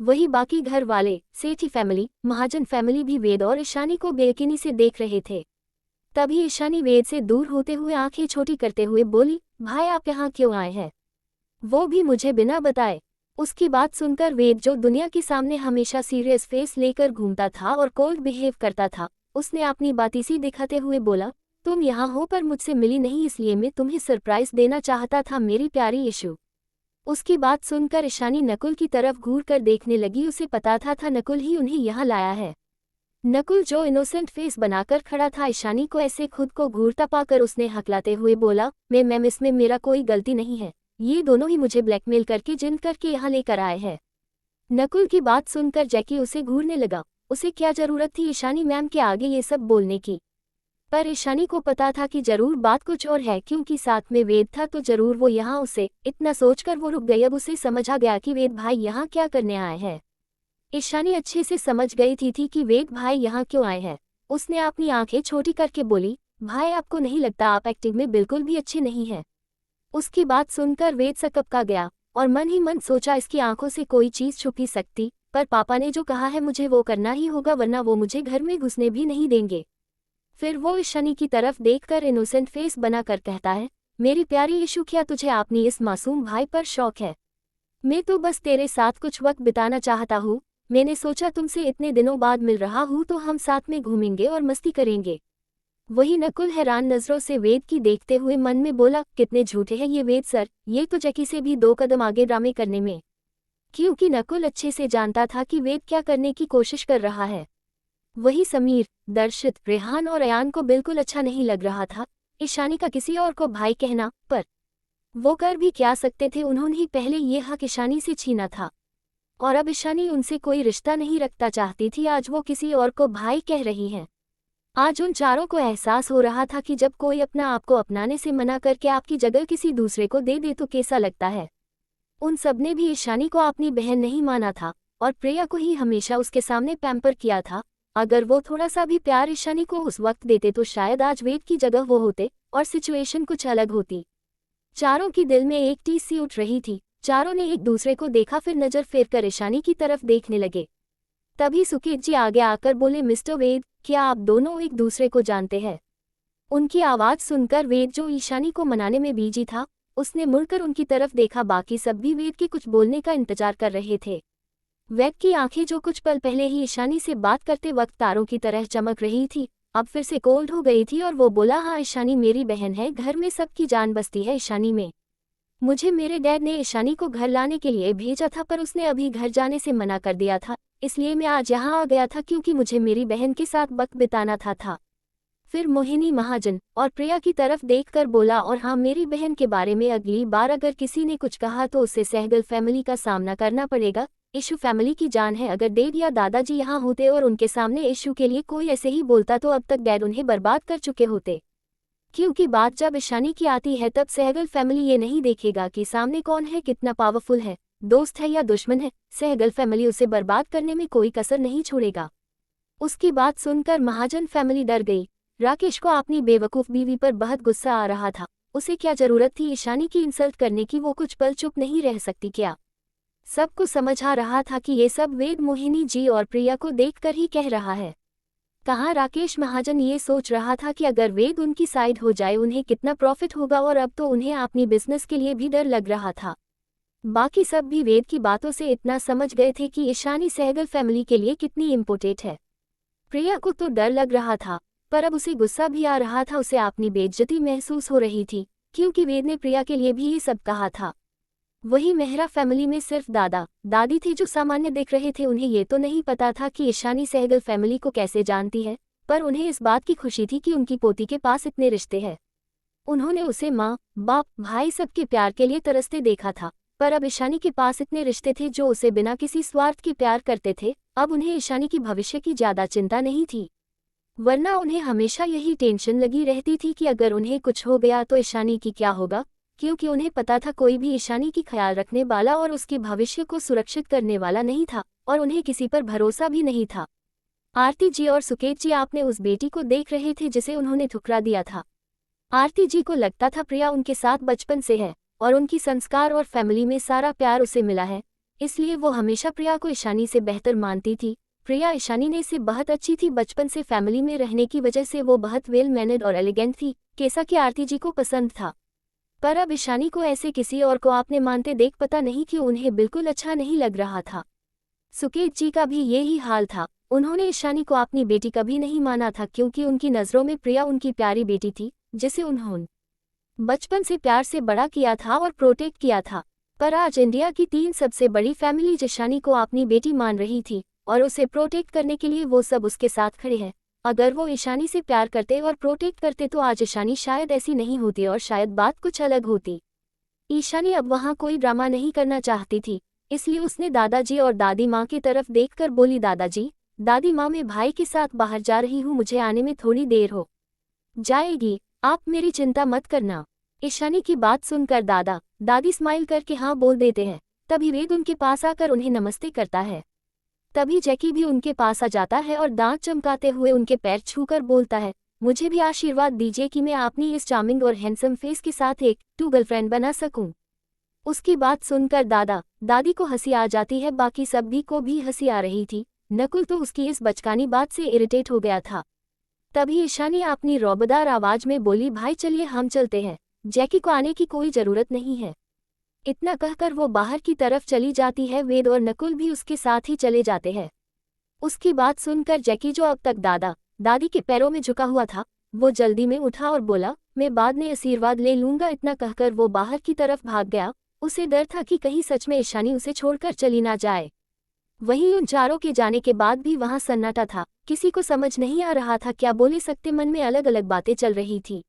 वही बाकी घर वाले, सेठी फैमिली, महाजन फैमिली भी वेद और ईशानी को बेयकीनी से देख रहे थे। तभी ईशानी वेद से दूर होते हुए आंखें छोटी करते हुए बोली, भाई आप यहाँ क्यों आए हैं? वो भी मुझे बिना बताए। उसकी बात सुनकर वेद, जो दुनिया के सामने हमेशा सीरियस फेस लेकर घूमता था और कोल्ड बिहेव करता था, उसने अपनी बातीसी दिखाते हुए बोला, तुम यहाँ हो पर मुझसे मिली नहीं, इसलिए मैं तुम्हें सरप्राइज देना चाहता था मेरी प्यारी ईशु। उसकी बात सुनकर ईशानी नकुल की तरफ घूर कर देखने लगी। उसे पता था नकुल ही उन्हें यहाँ लाया है। नकुल जो इनोसेंट फेस बनाकर खड़ा था, ईशानी को ऐसे खुद को घूरता पाकर उसने हकलाते हुए बोला, मैम इसमें मेरा कोई गलती नहीं है, ये दोनों ही मुझे ब्लैकमेल करके जिन करके यहाँ लेकर आए हैं। नकुल की बात सुनकर जैकी उसे घूरने लगा। उसे क्या जरूरत थी ईशानी मैम के आगे ये सब बोलने की? पर ईशानी को पता था कि जरूर बात कुछ और है, क्योंकि साथ में वेद था तो जरूर वो यहाँ उसे। इतना सोचकर वो रुक गई। अब उसे समझ आ गया कि वेद भाई यहाँ क्या करने आए हैं। ईशानी अच्छे से समझ गई थी कि वेद भाई यहाँ क्यों आए हैं। उसने अपनी आंखें छोटी करके बोली, भाई आपको नहीं लगता आप एक्टिंग में बिल्कुल भी अच्छे नहीं हैं? उसकी बात सुनकर वेद सकपका गया और मन ही मन सोचा, इसकी आंखों से कोई चीज छुप ही सकती, पर पापा ने जो कहा है मुझे वो करना ही होगा, वरना वो मुझे घर में घुसने भी नहीं देंगे। फिर वो ईशानी की तरफ देखकर इनोसेंट फेस बनाकर कहता है, मेरी प्यारी ईशु, क्या तुझे अपनी इस मासूम भाई पर शौक है? मैं तो बस तेरे साथ कुछ वक्त बिताना चाहता हूँ। मैंने सोचा तुमसे इतने दिनों बाद मिल रहा हूँ तो हम साथ में घूमेंगे और मस्ती करेंगे। वही नकुल हैरान नजरों से वेद की देखते हुए मन में बोला, कितने झूठे हैं ये वेद सर, ये तो जैकी से भी 2 कदम आगे ड्रामे करने में। क्योंकि नकुल अच्छे से जानता था कि वेद क्या करने की कोशिश कर रहा है। वही समीर, दर्शित, रेहान और अयान को बिल्कुल अच्छा नहीं लग रहा था ईशानी का किसी और को भाई कहना, पर वो कर भी क्या सकते थे? उन्होंने ही पहले ये हक ईशानी से छीना था और अब ईशानी उनसे कोई रिश्ता नहीं रखता चाहती थी। आज वो किसी और को भाई कह रही हैं। आज उन चारों को एहसास हो रहा था कि जब कोई अपना आपको अपनाने से मना करके आपकी जगह किसी दूसरे को दे दे तो कैसा लगता है। उन सबने भी ईशानी को अपनी बहन नहीं माना था और प्रिया को ही हमेशा उसके सामने पैम्पर किया था। अगर वो थोड़ा सा भी प्यार ईशानी को उस वक्त देते तो शायद आज वेद की जगह वो होते और सिचुएशन कुछ अलग होती। चारों की दिल में एक टीस सी उठ रही थी। चारों ने एक दूसरे को देखा, फिर नजर फेर कर ईशानी की तरफ देखने लगे। तभी सुकेत जी आगे आकर बोले, मिस्टर वेद, क्या आप दोनों एक दूसरे को जानते हैं? उनकी आवाज़ सुनकर वेद, जो ईशानी को मनाने में बिजी था, उसने मुड़कर उनकी तरफ देखा। बाकी सब भी वेद के कुछ बोलने का इंतजार कर रहे थे। वेद की आंखें, जो कुछ पल पहले ही ईशानी से बात करते वक्त तारों की तरह चमक रही थी, अब फिर से कोल्ड हो गई थी और वो बोला, हाँ ईशानी मेरी बहन है, घर में सबकी जान बसती है ईशानी में। मुझे मेरे डैड ने ईशानी को घर लाने के लिए भेजा था, पर उसने अभी घर जाने से मना कर दिया था, इसलिए मैं आज यहाँ आ गया था क्योंकि मुझे मेरी बहन के साथ वक्त बिताना था। फिर मोहिनी महाजन और प्रिया की तरफ देखकर बोला, और हाँ मेरी बहन के बारे में अगली बार अगर किसी ने कुछ कहा तो उसे सहगल फैमिली का सामना करना पड़ेगा। इशू फैमिली की जान है, अगर डैड या दादाजी यहाँ होते और उनके सामने इशू के लिए कोई ऐसे ही बोलता तो अब तक डैड उन्हें बर्बाद कर चुके होते। क्योंकि बात जब ईशानी की आती है तब सहगल फैमिली ये नहीं देखेगा कि सामने कौन है, कितना पावरफुल है, दोस्त है या दुश्मन है, सहगल फैमिली उसे बर्बाद करने में कोई कसर नहीं छोड़ेगा। उसकी बात सुनकर महाजन फैमिली डर गई। राकेश को अपनी बेवकूफ़ बीवी पर बहुत गुस्सा आ रहा था। उसे क्या जरूरत थी ईशानी की इंसल्ट करने की, वो कुछ पल चुप नहीं रह सकती क्या? सबको समझ आ रहा था कि ये सब वेद मोहिनी जी और प्रिया को देखकर ही कह रहा है। कहाँ राकेश महाजन ये सोच रहा था कि अगर वेद उनकी साइड हो जाए उन्हें कितना प्रॉफिट होगा, और अब तो उन्हें अपनी बिजनेस के लिए भी डर लग रहा था। बाकी सब भी वेद की बातों से इतना समझ गए थे कि ईशानी सहगल फैमिली के लिए कितनी इम्पोर्टेंट है। प्रिया को तो डर लग रहा था, पर अब उसे गुस्सा भी आ रहा था। उसे अपनी बेइज्जती महसूस हो रही थी क्योंकि वेद ने प्रिया के लिए भी ये सब कहा था। वही मेहरा फैमिली में सिर्फ दादा दादी थे जो सामान्य दिख रहे थे। उन्हें ये तो नहीं पता था कि ईशानी सहगल फैमिली को कैसे जानती है, पर उन्हें इस बात की खुशी थी कि उनकी पोती के पास इतने रिश्ते हैं। उन्होंने उसे माँ, बाप, भाई सबके प्यार के लिए तरसते देखा था, पर अब ईशानी के पास इतने रिश्ते थे जो उसे बिना किसी स्वार्थ के प्यार करते थे। अब उन्हें ईशानी की भविष्य की ज्यादा चिंता नहीं थी, वरना उन्हें हमेशा यही टेंशन लगी रहती थी कि अगर उन्हें कुछ हो गया तो ईशानी की क्या होगा, क्योंकि उन्हें पता था कोई भी ईशानी की ख्याल रखने वाला और उसके भविष्य को सुरक्षित करने वाला नहीं था, और उन्हें किसी पर भरोसा भी नहीं था। आरती जी और सुकेत जी आपने उस बेटी को देख रहे थे जिसे उन्होंने ठुकरा दिया था। आरती जी को लगता था प्रिया उनके साथ बचपन से है और उनकी संस्कार और फैमिली में सारा प्यार उसे मिला है, इसलिए वो हमेशा प्रिया को ईशानी से बेहतर मानती थी। प्रिया ईशानी ने से बहुत अच्छी थी, बचपन से फैमिली में रहने की वजह से वो बहुत वेल मैनर्ड और एलिगेंट थी, कैसा कि आरती जी को पसंद था। पर अब ईशानी को ऐसे किसी और को आपने मानते देख पता नहीं क्यों उन्हें बिल्कुल अच्छा नहीं लग रहा था। सुकेत जी का भी यही हाल था। उन्होंने ईशानी को अपनी बेटी कभी नहीं माना था क्योंकि उनकी नज़रों में प्रिया उनकी प्यारी बेटी थी जिसे उन्होंने बचपन से प्यार से बड़ा किया था और प्रोटेक्ट किया था। पर आज इंडिया की 3 सबसे बड़ी फैमिली ईशानी को अपनी बेटी मान रही थी और उसे प्रोटेक्ट करने के लिए वो सब उसके साथ खड़े हैं। अगर वो ईशानी से प्यार करते और प्रोटेक्ट करते तो आज ईशानी शायद ऐसी नहीं होती और शायद बात कुछ अलग होती। ईशानी अब वहाँ कोई ड्रामा नहीं करना चाहती थी, इसलिए उसने दादाजी और दादी माँ की तरफ देखकर बोली, दादाजी, दादी माँ, मैं भाई के साथ बाहर जा रही हूँ, मुझे आने में थोड़ी देर हो जाएगी, आप मेरी चिंता मत करना। ईशानी की बात सुनकर दादा दादी स्माइल करके हाँ बोल देते हैं। तभी वेद उनके पास आकर उन्हें नमस्ते करता है। तभी जैकी भी उनके पास आ जाता है और दांत चमकाते हुए उनके पैर छूकर बोलता है, मुझे भी आशीर्वाद दीजिए कि मैं अपनी इस चार्मिंग और हैंडसम फेस के साथ एक गर्लफ्रेंड बना सकूं। उसकी बात सुनकर दादा दादी को हंसी आ जाती है, बाकी सभी को भी हंसी आ रही थी। नकुल तो उसकी इस बचकानी बात से इरिटेट हो गया था। तभी ईशानी अपनी रौबदार आवाज में बोली, भाई चलिए हम चलते हैं, जैकी को आने की कोई जरूरत नहीं है। इतना कहकर वो बाहर की तरफ चली जाती है। वेद और नकुल भी उसके साथ ही चले जाते हैं। उसकी बात सुनकर जैकी, जो अब तक दादा दादी के पैरों में झुका हुआ था, वो जल्दी में उठा और बोला, मैं बाद में आशीर्वाद ले लूंगा। इतना कहकर वो बाहर की तरफ भाग गया। उसे डर था कि कहीं सच में ईशानी उसे छोड़कर चली ना जाए। वहीं उन चारों के जाने के बाद भी वहां सन्नाटा था, किसी को समझ नहीं आ रहा था क्या बोले सकते। मन में अलग अलग बातें चल रही थी।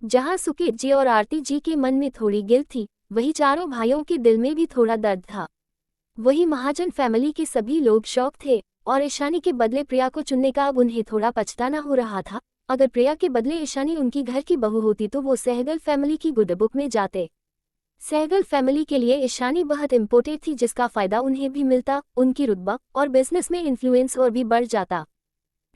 जहां सुकेत जी और आरती जी के मन में थोड़ी गिल्ट थी, वही चारों भाइयों के दिल में भी थोड़ा दर्द था। वही महाजन फैमिली के सभी लोग शौक थे और ईशानी के बदले प्रिया को चुनने का अब उन्हें थोड़ा पछताना हो रहा था। अगर प्रिया के बदले ईशानी उनकी घर की बहू होती तो वो सहगल फैमिली की गुड बुक में जाते। सहगल फैमिली के लिए ईशानी बहुत इम्पोर्टेंट थी, जिसका फायदा उन्हें भी मिलता, उनकी रुतबा और बिजनेस में इन्फ्लुएंस और भी बढ़ जाता।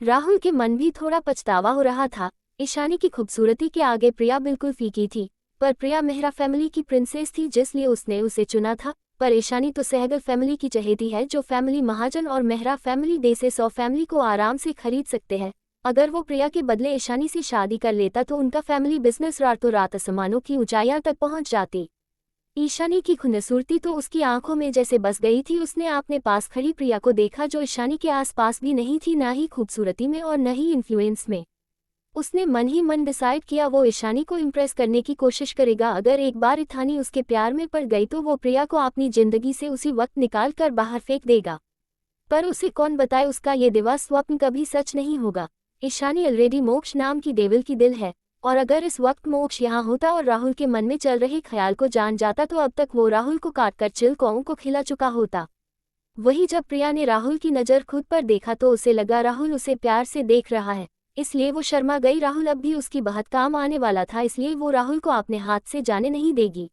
राहुल के मन भी थोड़ा पछतावा हो रहा था। ईशानी की खूबसूरती के आगे प्रिया बिल्कुल फीकी थी, पर प्रिया मेहरा फैमिली की प्रिंसेस थी, जिसलिए उसने उसे चुना था। पर ईशानी तो सहगल फैमिली की चहेती है, जो फैमिली महाजन और मेहरा फैमिली डे से 100 फैमिली को आराम से खरीद सकते हैं। अगर वो प्रिया के बदले ईशानी से शादी कर लेता तो उनका फैमिली बिजनेस रातों रात आसमानों की ऊंचाइयों तक पहुंच जाती। ईशानी की खूबसूरती तो उसकी आंखों में जैसे बस गई थी। उसने अपने पास खड़ी प्रिया को देखा, जो ईशानी के आसपास भी नहीं थी, ना ही खूबसूरती में और न ही इन्फ्लुएंस में। उसने मन ही मन डिसाइड किया वो ईशानी को इम्प्रेस करने की कोशिश करेगा। अगर एक बार इथानी उसके प्यार में पड़ गई तो वो प्रिया को अपनी जिंदगी से उसी वक्त निकाल कर बाहर फेंक देगा। पर उसे कौन बताए, उसका ये दिवा स्वप्न कभी सच नहीं होगा। ईशानी ऑलरेडी मोक्ष नाम की डेविल की दिल है, और अगर इस वक्त मोक्ष यहाँ होता और राहुल के मन में चल रहे ख्याल को जान जाता तो अब तक वो राहुल को काटकर चिलकों को खिला चुका होता। वही जब प्रिया ने राहुल की नज़र खुद पर देखा तो उसे लगा राहुल उसे प्यार से देख रहा है, इसलिए वो शर्मा गई। राहुल अब भी उसकी बहुत काम आने वाला था, इसलिए वो राहुल को अपने हाथ से जाने नहीं देगी।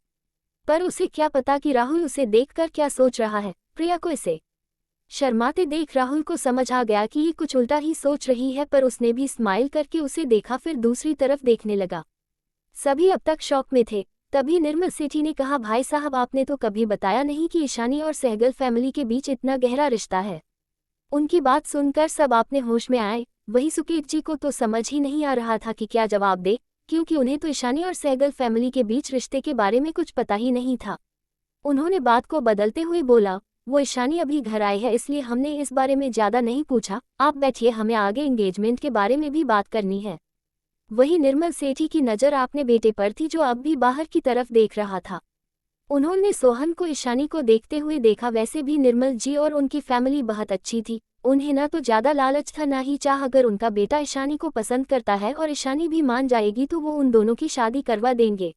पर उसे क्या पता कि राहुल उसे देखकर क्या सोच रहा है। प्रिया को इसे शर्माते देख राहुल को समझ आ गया कि ये कुछ उल्टा ही सोच रही है, पर उसने भी स्माइल करके उसे देखा, फिर दूसरी तरफ देखने लगा। सभी अब तक शौक में थे। तभी निर्मल सेठी ने कहा, भाई साहब आपने तो कभी बताया नहीं कि ईशानी और सहगल फैमिली के बीच इतना गहरा रिश्ता है। उनकी बात सुनकर सब अपने होश में आए। वही सुकेत जी को तो समझ ही नहीं आ रहा था कि क्या जवाब दे, क्योंकि उन्हें तो ईशानी और सहगल फैमिली के बीच रिश्ते के बारे में कुछ पता ही नहीं था। उन्होंने बात को बदलते हुए बोला, वो ईशानी अभी घर आई है, इसलिए हमने इस बारे में ज़्यादा नहीं पूछा। आप बैठिए, हमें आगे एंगेजमेंट के बारे में भी बात करनी है। वही निर्मल सेठी की नज़र अपने बेटे पर थी, जो अब भी बाहर की तरफ देख रहा था। उन्होंने सोहन को ईशानी को देखते हुए देखा। वैसे भी निर्मल जी और उनकी फैमिली बहुत अच्छी थी। उन्हें ना तो ज़्यादा लालच था, ना ही चाह। अगर उनका बेटा ईशानी को पसंद करता है और ईशानी भी मान जाएगी तो वो उन दोनों की शादी करवा देंगे।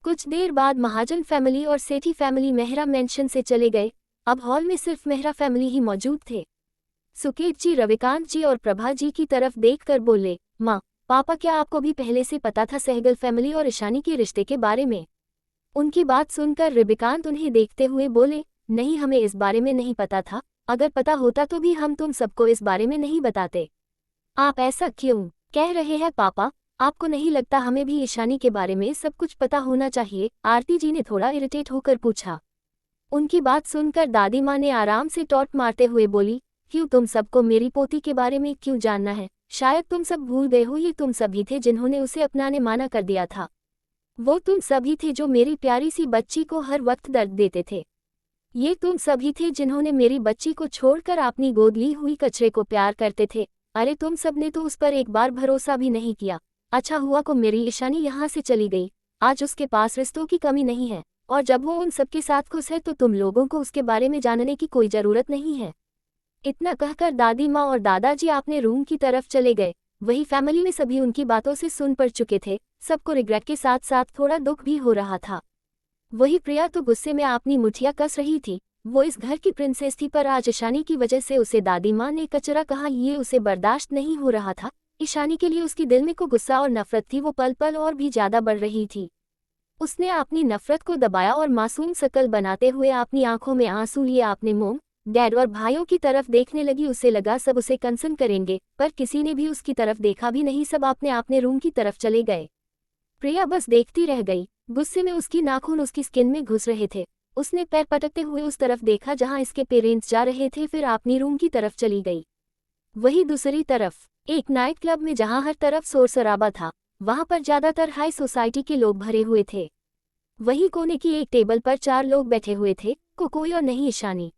कुछ देर बाद महाजन फैमिली और सेठी फैमिली मेहरा मेंशन से चले गए। अब हॉल में सिर्फ मेहरा फैमिली ही मौजूद थे। सुकेत जी रविकांत जी और प्रभा जी की तरफ देखकर बोले, माँ पापा, क्या आपको भी पहले से पता था सहगल फैमिली और ईशानी के रिश्ते के बारे में? उनकी बात सुनकर रविकांत उन्हें देखते हुए बोले, नहीं, हमें इस बारे में नहीं पता था। अगर पता होता तो भी हम तुम सबको इस बारे में नहीं बताते। आप ऐसा क्यों कह रहे हैं पापा? आपको नहीं लगता हमें भी ईशानी के बारे में सब कुछ पता होना चाहिए? आरती जी ने थोड़ा इरिटेट होकर पूछा। उनकी बात सुनकर दादी माँ ने आराम से टॉट मारते हुए बोली, क्यों, तुम सबको मेरी पोती के बारे में क्यों जानना है? शायद तुम सब भूल गए हो, ये तुम सभी थे जिन्होंने उसे अपनाने माना कर दिया था। वो तुम सभी थे जो मेरी प्यारी सी बच्ची को हर वक्त दर्द देते थे। ये तुम सभी थे जिन्होंने मेरी बच्ची को छोड़कर अपनी गोद ली हुई कचरे को प्यार करते थे। अरे तुम सब ने तो उस पर एक बार भरोसा भी नहीं किया। अच्छा हुआ को मेरी ईशानी यहाँ से चली गई। आज उसके पास रिश्तों की कमी नहीं है, और जब वो उन सबके साथ खुश है तो तुम लोगों को उसके बारे में जानने की कोई ज़रूरत नहीं है। इतना कहकर दादी माँ और दादाजी अपने रूम की तरफ चले गए। वही फैमिली में सभी उनकी बातों से सुन पड़ चुके थे। सबको रिग्रेट के साथ साथ थोड़ा दुख भी हो रहा था। वही प्रिया तो गुस्से में अपनी मुठियाँ कस रही थी। वो इस घर की प्रिंसेस थी, पर आज ईशानी की वजह से उसे दादी माँ ने कचरा कहा, ये उसे बर्दाश्त नहीं हो रहा था। ईशानी के लिए उसकी दिल में को गुस्सा और नफरत थी, वो पल पल और भी ज़्यादा बढ़ रही थी। उसने अपनी नफरत को दबाया और मासूम शकल बनाते हुए अपनी आंखों में आंसू लिए अपने मोम, डैड और भाइयों की तरफ देखने लगी। उसे लगा सब उसे कंसर्न करेंगे, पर किसी ने भी उसकी तरफ देखा भी नहीं। सब अपने रूम की तरफ चले गए। प्रिया बस देखती रह गई। गुस्से में उसकी नाखून उसकी स्किन में घुस रहे थे। उसने पैर पटकते हुए उस तरफ देखा जहां इसके पेरेंट्स जा रहे थे, फिर अपनी रूम की तरफ चली गई। वही दूसरी तरफ एक नाइट क्लब में जहां हर तरफ शोर शराबा था, वहां पर ज्यादातर हाई सोसाइटी के लोग भरे हुए थे। वही कोने की एक टेबल पर 4 लोग बैठे हुए थे, कोई और नहीं ईशानी।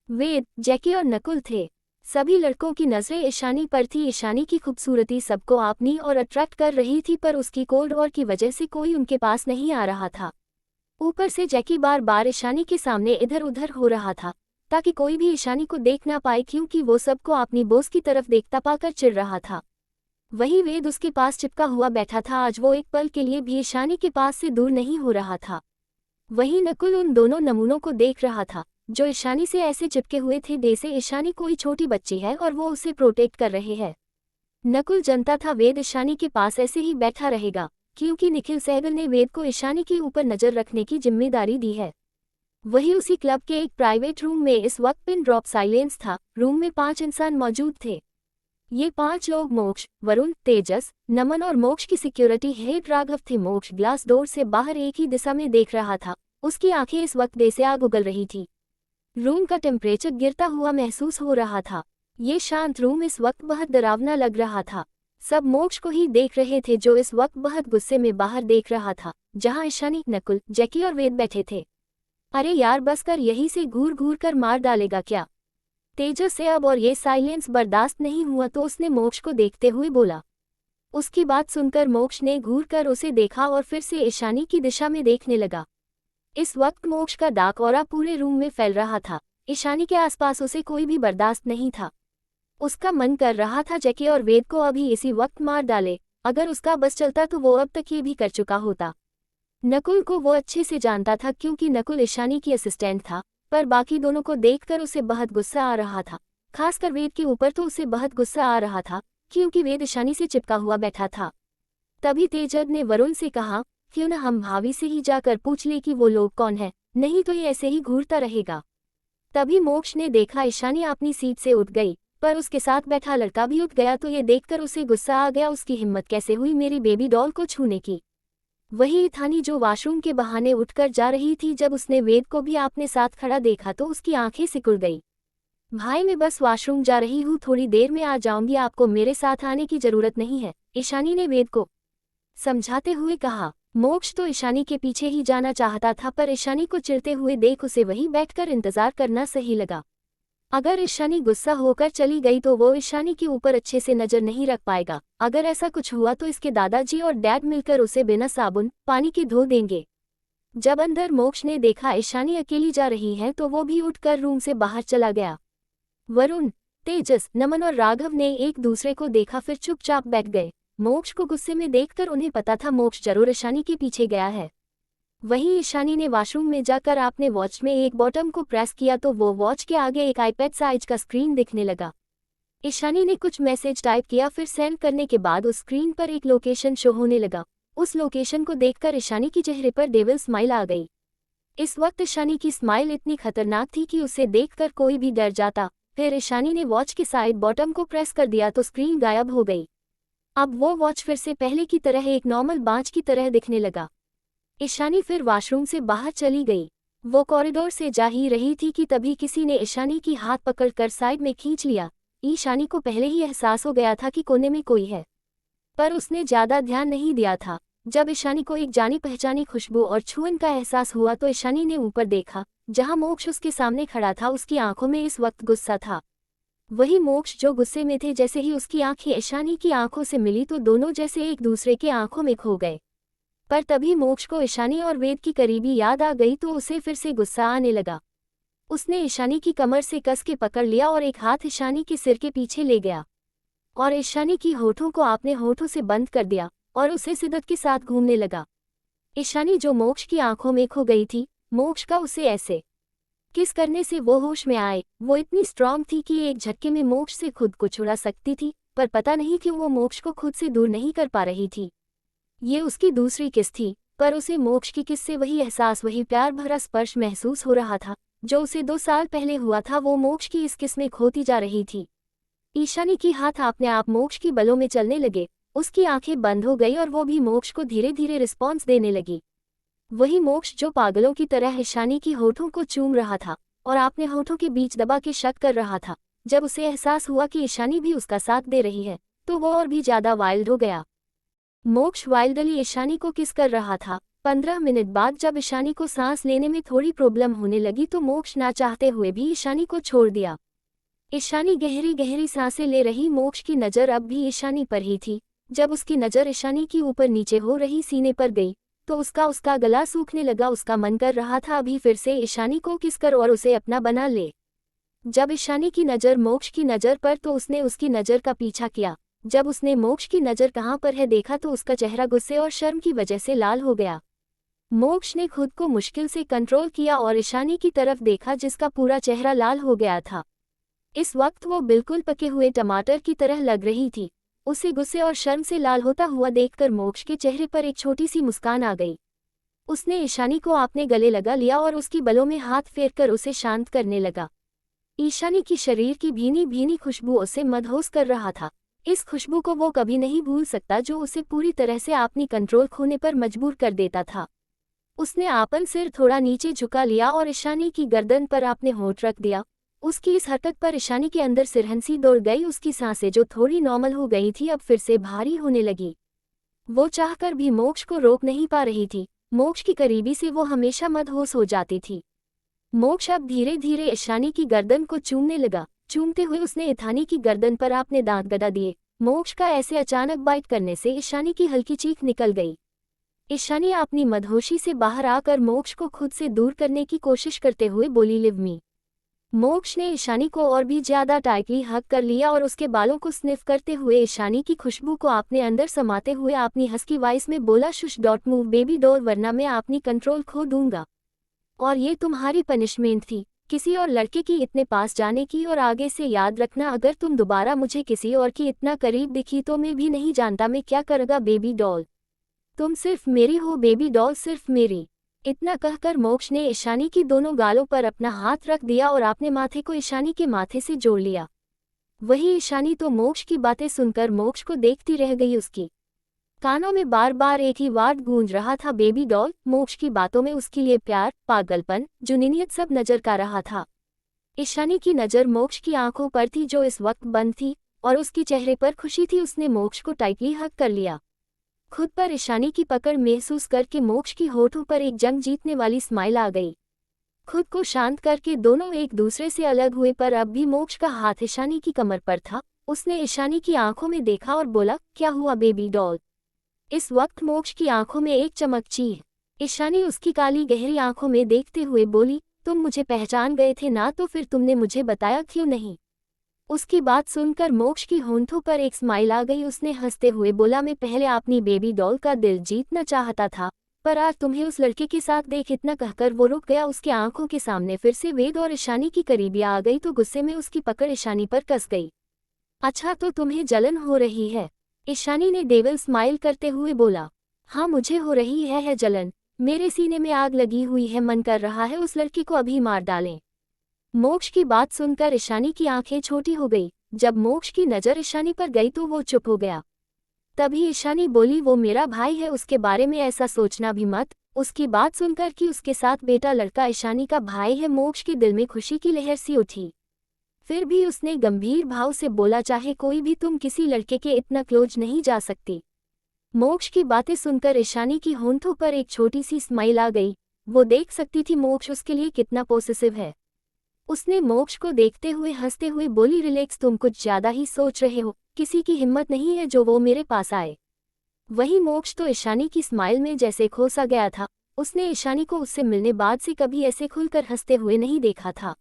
वेद, जैकी और नकुल थे। सभी लड़कों की नजरें ईशानी पर थी। ईशानी की खूबसूरती सबको अपनी और अट्रैक्ट कर रही थी, पर उसकी कोल्ड वॉर की वजह से कोई उनके पास नहीं आ रहा था। ऊपर से जैकी बार बार ईशानी के सामने इधर उधर हो रहा था, ताकि कोई भी ईशानी को देख ना पाए, क्योंकि वो सबको अपनी बॉस की तरफ देखता पाकर चिढ़ रहा था। वही वेद उसके पास चिपका हुआ बैठा था। आज वो एक पल के लिए भी ईशानी के पास से दूर नहीं हो रहा था। वही नकुल उन दोनों नमूनों को देख रहा था जो ईशानी से ऐसे चिपके हुए थे जैसे ईशानी कोई छोटी बच्ची है और वो उसे प्रोटेक्ट कर रहे हैं। नकुल जानता था वेद ईशानी के पास ऐसे ही बैठा रहेगा, क्योंकि निखिल सहगल ने वेद को ईशानी के ऊपर नजर रखने की जिम्मेदारी दी है। वही उसी क्लब के एक प्राइवेट रूम में इस वक्त पिन ड्रॉप साइलेंस था। रूम में 5 इंसान मौजूद थे। ये 5 लोग मोक्ष, वरुण, तेजस, नमन और मोक्ष की सिक्योरिटी हेड राघव थे। मोक्ष ग्लास डोर से बाहर एक ही दिशा में देख रहा था। उसकी आंखें इस वक्त से आग उगल रही थी। रूम का टेम्परेचर गिरता हुआ महसूस हो रहा था। ये शांत रूम इस वक्त बहुत डरावना लग रहा था। सब मोक्ष को ही देख रहे थे, जो इस वक्त बहुत गुस्से में बाहर देख रहा था, जहां ईशानी, नकुल, जैकी और वेद बैठे थे। अरे यार बस कर, यहीं से घूर घूर कर मार डालेगा क्या? तेजस से अब और ये साइलेंस बर्दाश्त नहीं हुआ तो उसने मोक्ष को देखते हुए बोला। उसकी बात सुनकर मोक्ष ने घूर कर उसे देखा और फिर से ईशानी की दिशा में देखने लगा। इस वक्त मोक्ष का डार्क ऑरा पूरे रूम में फैल रहा था। ईशानी के आसपास उसे कोई भी बर्दाश्त नहीं था। उसका मन कर रहा था जैकी और वेद को अभी इसी वक्त मार डाले। अगर उसका बस चलता तो वो अब तक ये भी कर चुका होता। नकुल को वो अच्छे से जानता था क्योंकि नकुल ईशानी की असिस्टेंट था, पर बाकी दोनों को देखकर उसे बहुत गुस्सा आ रहा था। खासकर वेद के ऊपर तो उसे बहुत गुस्सा आ रहा था क्योंकि वेद ईशानी से चिपका हुआ बैठा था। तभी तेजद ने वरुण से कहा, क्यों न हम भाभी से ही जाकर पूछ ले कि वो लोग कौन है, नहीं तो ये ऐसे ही घूरता रहेगा। तभी मोक्ष ने देखा ईशानी अपनी सीट से उठ गई, पर उसके साथ बैठा लड़का भी उठ गया तो ये देखकर उसे गुस्सा आ गया। उसकी हिम्मत कैसे हुई मेरी बेबी डॉल को छूने की? वही थानी जो वॉशरूम के बहाने उठकर जा रही थी, जब उसने वेद को भी अपने साथ खड़ा देखा तो उसकी आंखें सिकुड़ गई। भाई मैं बस वॉशरूम जा रही हूँ, थोड़ी देर में आ जाऊंगी, आपको मेरे साथ आने की जरूरत नहीं है, ईशानी ने वेद को समझाते हुए कहा। मोक्ष तो ईशानी के पीछे ही जाना चाहता था, पर ईशानी को चिढ़ते हुए देख उसे वहीं बैठकर इंतजार करना सही लगा। अगर ईशानी गुस्सा होकर चली गई तो वो ईशानी के ऊपर अच्छे से नजर नहीं रख पाएगा। अगर ऐसा कुछ हुआ तो इसके दादाजी और डैड मिलकर उसे बिना साबुन पानी के धो देंगे। जब अंदर मोक्ष ने देखा ईशानी अकेली जा रही है तो वो भी उठकर रूम से बाहर चला गया। वरुण, तेजस, नमन और राघव ने एक दूसरे को देखा, फिर चुपचाप बैठ गए। मोक्ष को गुस्से में देखकर उन्हें पता था मोक्ष जरूर ईशानी के पीछे गया है। वहीं ईशानी ने वॉशरूम में जाकर आपने वॉच में एक बटन को प्रेस किया तो वो वॉच के आगे एक आईपैड साइज का स्क्रीन दिखने लगा। ईशानी ने कुछ मैसेज टाइप किया, फिर सेंड करने के बाद उस स्क्रीन पर एक लोकेशन शो होने लगा। उस लोकेशन को देखकर ईशानी के चेहरे पर डेविल स्माइल आ गई। इस वक्त ईशानी की स्माइल इतनी खतरनाक थी कि उसे देखकर कोई भी डर जाता। फिर ईशानी ने वॉच के साइड बटन को प्रेस कर दिया तो स्क्रीन गायब हो गई। अब वो वॉच फिर से पहले की तरह एक नॉर्मल बांच की तरह दिखने लगा। ईशानी फिर वॉशरूम से बाहर चली गई। वो कॉरिडोर से जा ही रही थी कि तभी किसी ने ईशानी की हाथ पकड़कर साइड में खींच लिया। ईशानी को पहले ही एहसास हो गया था कि कोने में कोई है, पर उसने ज्यादा ध्यान नहीं दिया था। जब ईशानी को एक जानी पहचानी खुशबू और छुअन का एहसास हुआ तो ईशानी ने ऊपर देखा, जहां मोक्ष उसके सामने खड़ा था। उसकी आंखों में इस वक्त गुस्सा था। वही मोक्ष जो गुस्से में थे। जैसे ही उसकी आंखें ईशानी की आंखों से मिली तो दोनों जैसे एक दूसरे के आंखों में खो गए। पर तभी मोक्ष को ईशानी और वेद की करीबी याद आ गई तो उसे फिर से गुस्सा आने लगा। उसने ईशानी की कमर से कस के पकड़ लिया और एक हाथ ईशानी के सिर के पीछे ले गया और ईशानी की होठों को अपने होठों से बंद कर दिया और उसे शिद्दत के साथ घूमने लगा। ईशानी जो मोक्ष की आंखों में खो गई थी, मोक्ष का उसे ऐसे किस करने से वो होश में आए। वो इतनी स्ट्रांग थी कि एक झटके में मोक्ष से खुद को छुड़ा सकती थी, पर पता नहीं क्यों वो मोक्ष को खुद से दूर नहीं कर पा रही थी। ये उसकी दूसरी किस थी, पर उसे मोक्ष की किस से वही एहसास, वही प्यार भरा स्पर्श महसूस हो रहा था जो उसे 2 साल पहले हुआ था। वो मोक्ष की इस किस में खोती जा रही थी। ईशानी की हाथ अपने आप मोक्ष की बलों में चलने लगे। उसकी आंखें बंद हो गई और वो भी मोक्ष को धीरे धीरे रिस्पॉन्स देने लगी। वही मोक्ष जो पागलों की तरह ईशानी की होठों को चूम रहा था और अपने होठों के बीच दबा के शक कर रहा था। जब उसे एहसास हुआ कि ईशानी भी उसका साथ दे रही है तो वो और भी ज्यादा वाइल्ड हो गया। मोक्ष वाइल्डली ईशानी को किस कर रहा था। 15 मिनट बाद जब ईशानी को सांस लेने में थोड़ी प्रॉब्लम होने लगी तो मोक्ष ना चाहते हुए भी ईशानी को छोड़ दिया। ईशानी गहरी गहरी सांसें ले रही। मोक्ष की नज़र अब भी ईशानी पर ही थी। जब उसकी नज़र ईशानी की ऊपर नीचे हो रही सीने पर गई तो उसका गला सूखने लगा। उसका मन कर रहा था अभी फिर से ईशानी को किस कर और उसे अपना बना ले। जब ईशानी की नज़र मोक्ष की नज़र पर तो उसने उसकी नज़र का पीछा किया। जब उसने मोक्ष की नज़र कहाँ पर है देखा तो उसका चेहरा गुस्से और शर्म की वजह से लाल हो गया। मोक्ष ने खुद को मुश्किल से कंट्रोल किया और ईशानी की तरफ देखा जिसका पूरा चेहरा लाल हो गया था। इस वक्त वो बिल्कुल पके हुए टमाटर की तरह लग रही थी। उसे गुस्से और शर्म से लाल होता हुआ देखकर मोक्ष के चेहरे पर एक छोटी सी मुस्कान आ गई। उसने ईशानी को अपने गले लगा लिया और उसकी बलों में हाथ फेरकर उसे शांत करने लगा। ईशानी की शरीर की भीनी भीनी खुशबू उसे मदहोश कर रहा था। इस खुशबू को वो कभी नहीं भूल सकता जो उसे पूरी तरह से अपनी कंट्रोल खोने पर मजबूर कर देता था। उसने आपन सिर थोड़ा नीचे झुका लिया और ईशानी की गर्दन पर आपने होंठ रख दिया। उसकी इस हरकत पर ईशानी के अंदर सिरहंसी दौड़ गई। उसकी सांसें जो थोड़ी नॉर्मल हो गई थी अब फिर से भारी होने लगी। वो चाहकर भी मोक्ष को रोक नहीं पा रही थी। मोक्ष की करीबी से वो हमेशा मदहोश हो जाती थी। मोक्ष अब धीरे धीरे ईशानी की गर्दन को चूमने लगा। चूमते हुए उसने ईशानी की गर्दन पर आपने दांत गड़ा दिए। मोक्ष का ऐसे अचानक बाइट करने से ईशानी की हल्की चीख निकल गई। ईशानी अपनी मदहोशी से बाहर आकर मोक्ष को खुद से दूर करने की कोशिश करते हुए बोली, लिव मी। मोक्ष ने ईशानी को और भी ज्यादा टाइटली हग कर लिया और उसके बालों को स्निफ करते हुए ईशानी की खुशबू को अपने अंदर समाते हुए अपनी हस्की वॉइस में बोला, shush dot move baby doll, वरना मैं अपनी कंट्रोल खो दूंगा। और ये तुम्हारी पनिशमेंट थी, किसी और लड़के की इतने पास जाने की। और आगे से याद रखना, अगर तुम दोबारा मुझे किसी और की इतना करीब दिखी तो मैं भी नहीं जानता मैं क्या करूँगा बेबी डॉल। तुम सिर्फ मेरी हो बेबी डॉल, सिर्फ मेरी। इतना कहकर मोक्ष ने ईशानी की दोनों गालों पर अपना हाथ रख दिया और अपने माथे को ईशानी के माथे से जोड़ लिया। वही ईशानी तो मोक्ष की बातें सुनकर मोक्ष को देखती रह गई। उसकी कानों में बार बार एक ही वर्ड गूंज रहा था, बेबी डॉल। मोक्ष की बातों में उसके लिए प्यार, पागलपन, जुनूनियत सब नजर का रहा था। ईशानी की नज़र मोक्ष की आंखों पर थी जो इस वक्त बंद थी, और उसकी चेहरे पर खुशी थी। उसने मोक्ष को टाइटली हग कर लिया। खुद पर ईशानी की पकड़ महसूस करके मोक्ष की होठों पर एक जंग जीतने वाली स्माइल आ गई। खुद को शांत करके दोनों एक दूसरे से अलग हुए, पर अब भी मोक्ष का हाथ ईशानी की कमर पर था। उसने ईशानी की आंखों में देखा और बोला, क्या हुआ बेबी डॉल। इस वक्त मोक्ष की आंखों में एक चमक चीह। ईशानी उसकी काली गहरी आंखों में देखते हुए बोली, तुम मुझे पहचान गए थे ना, तो फिर तुमने मुझे बताया क्यों नहीं। उसकी बात सुनकर मोक्ष की होंठों पर एक स्माइल आ गई। उसने हंसते हुए बोला, मैं पहले अपनी बेबी डॉल का दिल जीतना चाहता था, पर आज तुम्हें उस लड़के के साथ देख। इतना कहकर वो रुक गया। उसके आंखों के सामने फिर से वेद और ईशानी की करीबी आ गई तो गुस्से में उसकी पकड़ ईशानी पर कस गई। अच्छा, तो तुम्हें जलन हो रही है, ईशानी ने डेविल स्माइल करते हुए बोला। हाँ, मुझे हो रही है जलन। मेरे सीने में आग लगी हुई है, मन कर रहा है उस लड़के को अभी मार डालें। मोक्ष की बात सुनकर ईशानी की आंखें छोटी हो गई। जब मोक्ष की नज़र ईशानी पर गई तो वो चुप हो गया। तभी ईशानी बोली, वो मेरा भाई है, उसके बारे में ऐसा सोचना भी मत। उसकी बात सुनकर कि उसके साथ बेटा लड़का ईशानी का भाई है, मोक्ष के दिल में खुशी की लहर सी उठी। फिर भी उसने गंभीर भाव से बोला, चाहे कोई भी, तुम किसी लड़के के इतना क्लोज नहीं जा सकती। मोक्ष की बातें सुनकर ईशानी की होंठों पर एक छोटी सी स्माइल आ गई। वो देख सकती थी मोक्ष उसके लिए कितना पॉसेसिव है। उसने मोक्ष को देखते हुए हंसते हुए बोली, रिलैक्स, तुम कुछ ज्यादा ही सोच रहे हो। किसी की हिम्मत नहीं है जो वो मेरे पास आए। वही मोक्ष तो ईशानी की स्माइल में जैसे खो सा गया था। उसने ईशानी को उससे मिलने बाद से कभी ऐसे खुलकर हंसते हुए नहीं देखा था।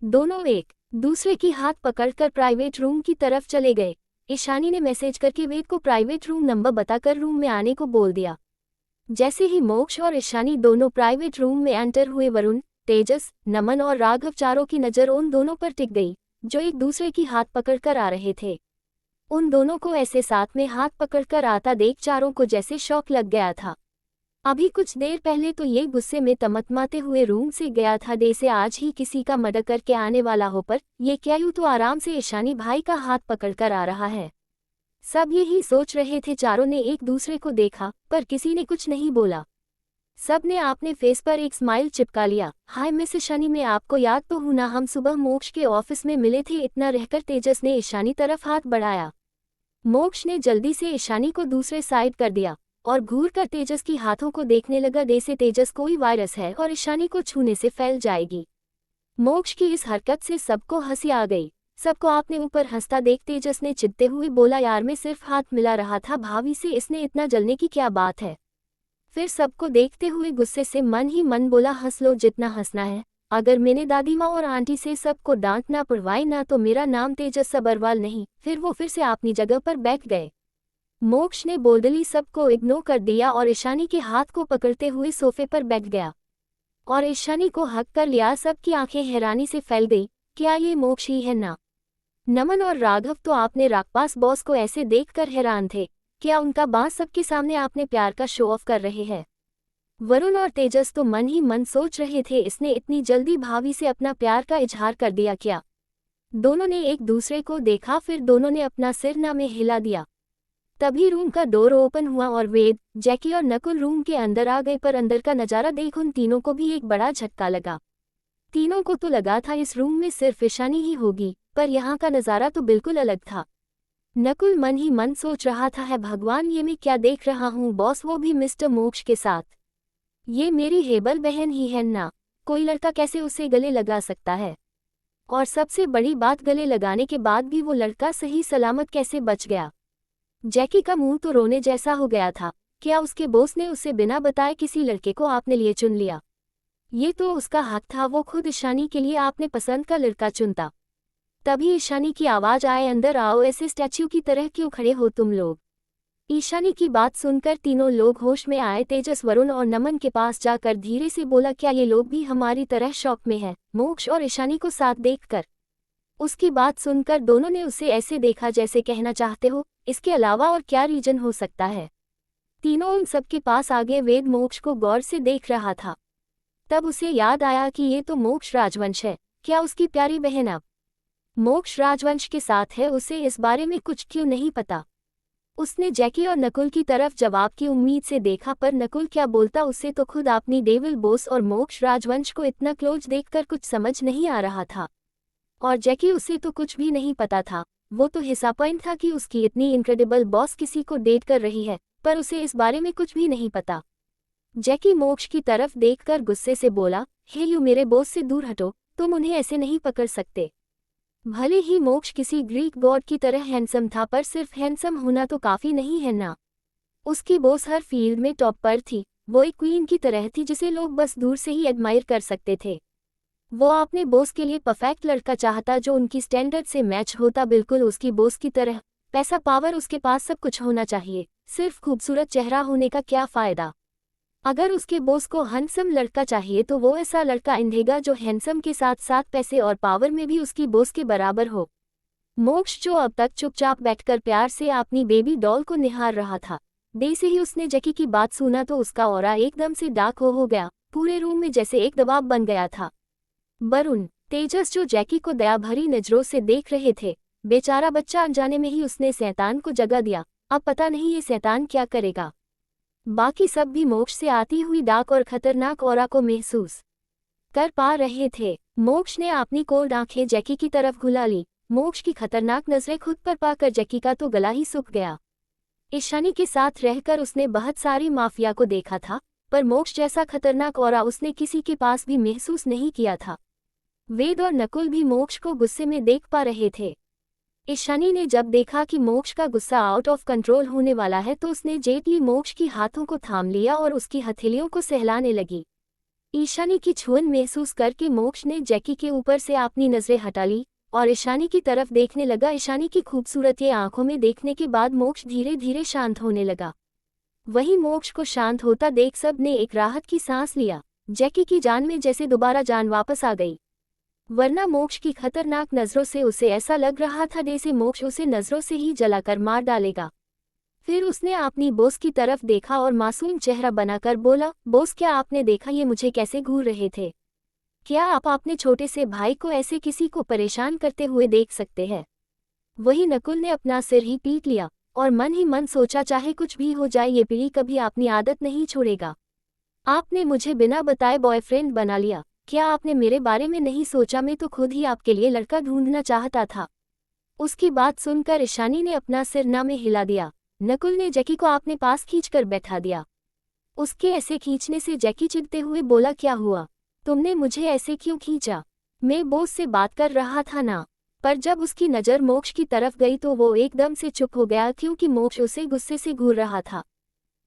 दोनों एक दूसरे की हाथ पकड़कर प्राइवेट रूम की तरफ चले गए। ईशानी ने मैसेज करके वेद को प्राइवेट रूम नंबर बताकर रूम में आने को बोल दिया। जैसे ही मोक्ष और ईशानी दोनों प्राइवेट रूम में एंटर हुए, वरुण, तेजस, नमन और राघव चारों की नज़र उन दोनों पर टिक गई जो एक दूसरे की हाथ पकड़कर आ रहे थे। उन दोनों को ऐसे साथ में हाथ पकड़कर आता देख चारों को जैसे शौक लग गया था। अभी कुछ देर पहले तो ये गुस्से में तमतमाते हुए रूम से गया था, जैसे आज ही किसी का मर्डर करके आने वाला हो, पर ये क्या यूं तो आराम से ईशानी भाई का हाथ पकड़कर आ रहा है। सब यही सोच रहे थे। चारों ने एक दूसरे को देखा पर किसी ने कुछ नहीं बोला। सब ने अपने फेस पर एक स्माइल चिपका लिया। हाय मिस ईशानी, मैं आपको याद तो हूं ना, हम सुबह मोक्ष के ऑफिस में मिले थे। इतना रहकर तेजस ने ईशानी तरफ हाथ बढ़ाया। मोक्ष ने जल्दी से ईशानी को दूसरे साइड कर दिया और घूर कर तेजस की हाथों को देखने लगा, जैसे तेजस कोई वायरस है और ईशानी को छूने से फैल जाएगी। मोक्ष की इस हरकत से सबको हंसी आ गई। सबको अपने ऊपर हंसता देख तेजस ने चिढ़ते हुए बोला, यार मैं सिर्फ हाथ मिला रहा था भाभी से, इसने इतना जलने की क्या बात है। फिर सबको देखते हुए गुस्से से मन ही मन बोला, हंस लो जितना हंसना है। अगर मैंने दादी माँ और आंटी से सबको डांट ना पड़वाई ना तो मेरा नाम तेजस सबरवाल नहीं। फिर वो फिर से अपनी जगह पर बैठ गए। मोक्ष ने बोल्डली सबको इग्नोर कर दिया और ईशानी के हाथ को पकड़ते हुए सोफे पर बैठ गया और ईशानी को हक कर लिया। सबकी आंखें हैरानी से फैल गई, क्या ये मोक्ष ही है ना। नमन और राघव तो आपने रागपास बॉस को ऐसे देखकर हैरान थे, क्या उनका बास सबके सामने आपने प्यार का शो ऑफ कर रहे हैं। वरुण और तेजस तो मन ही मन सोच रहे थे, इसने इतनी जल्दी भाभी से अपना प्यार का इजहार कर दिया क्या। दोनों ने एक दूसरे को देखा, फिर दोनों ने अपना सिर ना में हिला दिया। तभी रूम का डोर ओपन हुआ और वेद, जैकी और नकुल रूम के अंदर आ गए। पर अंदर का नजारा देख उन तीनों को भी एक बड़ा झटका लगा। तीनों को तो लगा था इस रूम में सिर्फ ईशानी ही होगी, पर यहाँ का नजारा तो बिल्कुल अलग था। नकुल मन ही मन सोच रहा था, है भगवान, ये मैं क्या देख रहा हूँ बॉस, वो भी मिस्टर मोक्ष के साथ। ये मेरी हेबल बहन ही है ना, कोई लड़का कैसे उसे गले लगा सकता है? और सबसे बड़ी बात, गले लगाने के बाद भी वो लड़का सही सलामत कैसे बच गया? जैकी का मुंह तो रोने जैसा हो गया था। क्या उसके बॉस ने उसे बिना बताए किसी लड़के को आपने लिए चुन लिया? ये तो उसका हक था, वो खुद ईशानी के लिए आपने पसंद का लड़का चुनता। तभी ईशानी की आवाज आए, अंदर आओ, ऐसे स्टैच्यू की तरह क्यों खड़े हो तुम लोग? ईशानी की बात सुनकर तीनों लोग होश में आए। तेजस वरुण और नमन के पास जाकर धीरे से बोला, क्या ये लोग भी हमारी तरह शौक में हैं? मोक्ष और ईशानी को साथ देखकर उसकी बात सुनकर दोनों ने उसे ऐसे देखा जैसे कहना चाहते हो, इसके अलावा और क्या रीजन हो सकता है? तीनों उन सबके पास आगे। वेद मोक्ष को गौर से देख रहा था। तब उसे याद आया कि ये तो मोक्ष राजवंश है। क्या उसकी प्यारी बहन अब मोक्ष राजवंश के साथ है? उसे इस बारे में कुछ क्यों नहीं पता? उसने जैकी और नकुल की तरफ जवाब की उम्मीद से देखा, पर नकुल क्या बोलता, उसे तो खुद अपनी डेविल बॉस और मोक्ष राजवंश को इतना क्लोज देखकर कुछ समझ नहीं आ रहा था। और जैकी, उसे तो कुछ भी नहीं पता था। वो तो हिस्सा पॉइंट था कि उसकी इतनी इनक्रेडिबल बॉस किसी को डेट कर रही है, पर उसे इस बारे में कुछ भी नहीं पता। जैकी मोक्ष की तरफ देखकर गुस्से से बोला, हे यू, मेरे बॉस से दूर हटो, तुम उन्हें ऐसे नहीं पकड़ सकते। भले ही मोक्ष किसी ग्रीक गॉड की तरह हैंडसम था, पर सिर्फ हैंडसम होना तो काफी नहीं है ना। उसकी बॉस हर फील्ड में टॉप पर थी। वो एक क्वीन की तरह थी जिसे लोग बस दूर से ही एडमायर कर सकते थे। वो अपने बॉस के लिए परफेक्ट लड़का चाहता जो उनकी स्टैंडर्ड से मैच होता, बिल्कुल उसकी बॉस की तरह। पैसा, पावर, उसके पास सब कुछ होना चाहिए, सिर्फ खूबसूरत चेहरा होने का क्या फायदा? अगर उसके बॉस को हैंडसम लड़का चाहिए तो वो ऐसा लड़का ढूंढेगा जो हैंडसम के साथ साथ पैसे और पावर में भी उसकी बॉस के बराबर हो। मोक्ष, जो अब तक चुपचाप बैठकर प्यार से अपनी बेबी डॉल को निहार रहा था, जैसे ही उसने जैकी की बात सुना तो उसका ऑरा एकदम से डार्क हो गया। पूरे रूम में जैसे एक दबाव बन गया था। वरुण, तेजस, जो जैकी को दया भरी नजरों से देख रहे थे। बेचारा बच्चा, अनजाने में ही उसने शैतान को जगह दिया। अब पता नहीं ये शैतान क्या करेगा। बाकी सब भी मोक्ष से आती हुई डार्क और खतरनाक ऑरा को महसूस कर पा रहे थे। मोक्ष ने अपनी कोल्ड आंखें जैकी की तरफ घुला ली। मोक्ष की खतरनाक नजरें खुद पर पाकर जैकी का तो गला ही सूख गया। ईशानी के साथ रहकर उसने बहुत सारी माफिया को देखा था, पर मोक्ष जैसा खतरनाक ऑरा उसने किसी के पास भी महसूस नहीं किया था। वेद और नकुल भी मोक्ष को गुस्से में देख पा रहे थे। ईशानी ने जब देखा कि मोक्ष का गुस्सा आउट ऑफ कंट्रोल होने वाला है तो उसने जेटली मोक्ष की हाथों को थाम लिया और उसकी हथेलियों को सहलाने लगी। ईशानी की छुअन महसूस करके मोक्ष ने जैकी के ऊपर से अपनी नजरें हटा ली और ईशानी की तरफ देखने लगा। ईशानी की खूबसूरत ये आंखों में देखने के बाद मोक्ष धीरे धीरे शांत होने लगा। वही मोक्ष को शांत होता देख सब ने एक राहत की सांस लिया। जैकी की जान में जैसे दोबारा जान वापस आ गई, वरना मोक्ष की खतरनाक नजरों से उसे ऐसा लग रहा था जैसे मोक्ष उसे नजरों से ही जलाकर मार डालेगा। फिर उसने अपनी बॉस की तरफ देखा और मासूम चेहरा बनाकर बोला, बॉस, क्या आपने देखा ये मुझे कैसे घूर रहे थे? क्या आप अपने छोटे से भाई को ऐसे किसी को परेशान करते हुए देख सकते हैं? वही नकुल ने अपना सिर ही पीट लिया और मन ही मन सोचा, चाहे कुछ भी हो जाए ये पीढ़ी कभी अपनी आदत नहीं छोड़ेगा। आपने मुझे बिना बताए बॉयफ्रेंड बना लिया। क्या आपने मेरे बारे में नहीं सोचा? मैं तो खुद ही आपके लिए लड़का ढूंढना चाहता था। उसकी बात सुनकर ईशानी ने अपना सिर ना में हिला दिया। नकुल ने जैकी को अपने पास खींचकर बैठा दिया। उसके ऐसे खींचने से जैकी चिढ़ते हुए बोला, क्या हुआ? तुमने मुझे ऐसे क्यों खींचा? मैं बॉस से बात कर रहा था ना। पर जब उसकी नज़र मोक्ष की तरफ गई तो वो एकदम से चुप हो गया क्योंकि मोक्ष उसे गुस्से से घूर रहा था।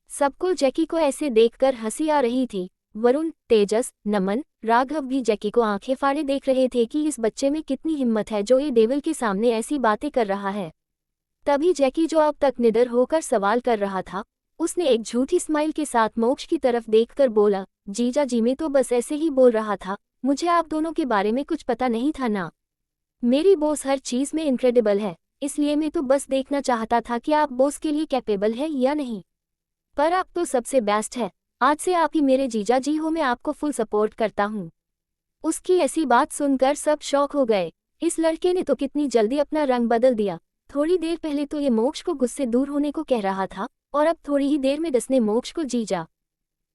सबको जैकी को ऐसे देखकर हंसी आ रही थी। वरुण, तेजस, नमन, राघव भी जैकी को आंखें फाड़े देख रहे थे कि इस बच्चे में कितनी हिम्मत है जो ये डेविल के सामने ऐसी बातें कर रहा है। तभी जैकी, जो अब तक निडर होकर सवाल कर रहा था, उसने एक झूठी स्माइल के साथ मोक्ष की तरफ देखकर बोला, जीजा जी, मैं तो बस ऐसे ही बोल रहा था, मुझे आप दोनों के बारे में कुछ पता नहीं था ना। मेरी बॉस हर चीज़ में इनक्रेडिबल है, इसलिए मैं तो बस देखना चाहता था कि आप बॉस के लिए कैपेबल है या नहीं। पर आप तो सबसे बेस्ट है। आज से आप ही मेरे जीजा जी हो, मैं आपको फुल सपोर्ट करता हूँ। उसकी ऐसी बात सुनकर सब शॉक हो गए। इस लड़के ने तो कितनी जल्दी अपना रंग बदल दिया। थोड़ी देर पहले तो ये मोक्ष को गुस्से दूर होने को कह रहा था और अब थोड़ी ही देर में डस ने मोक्ष को जीजा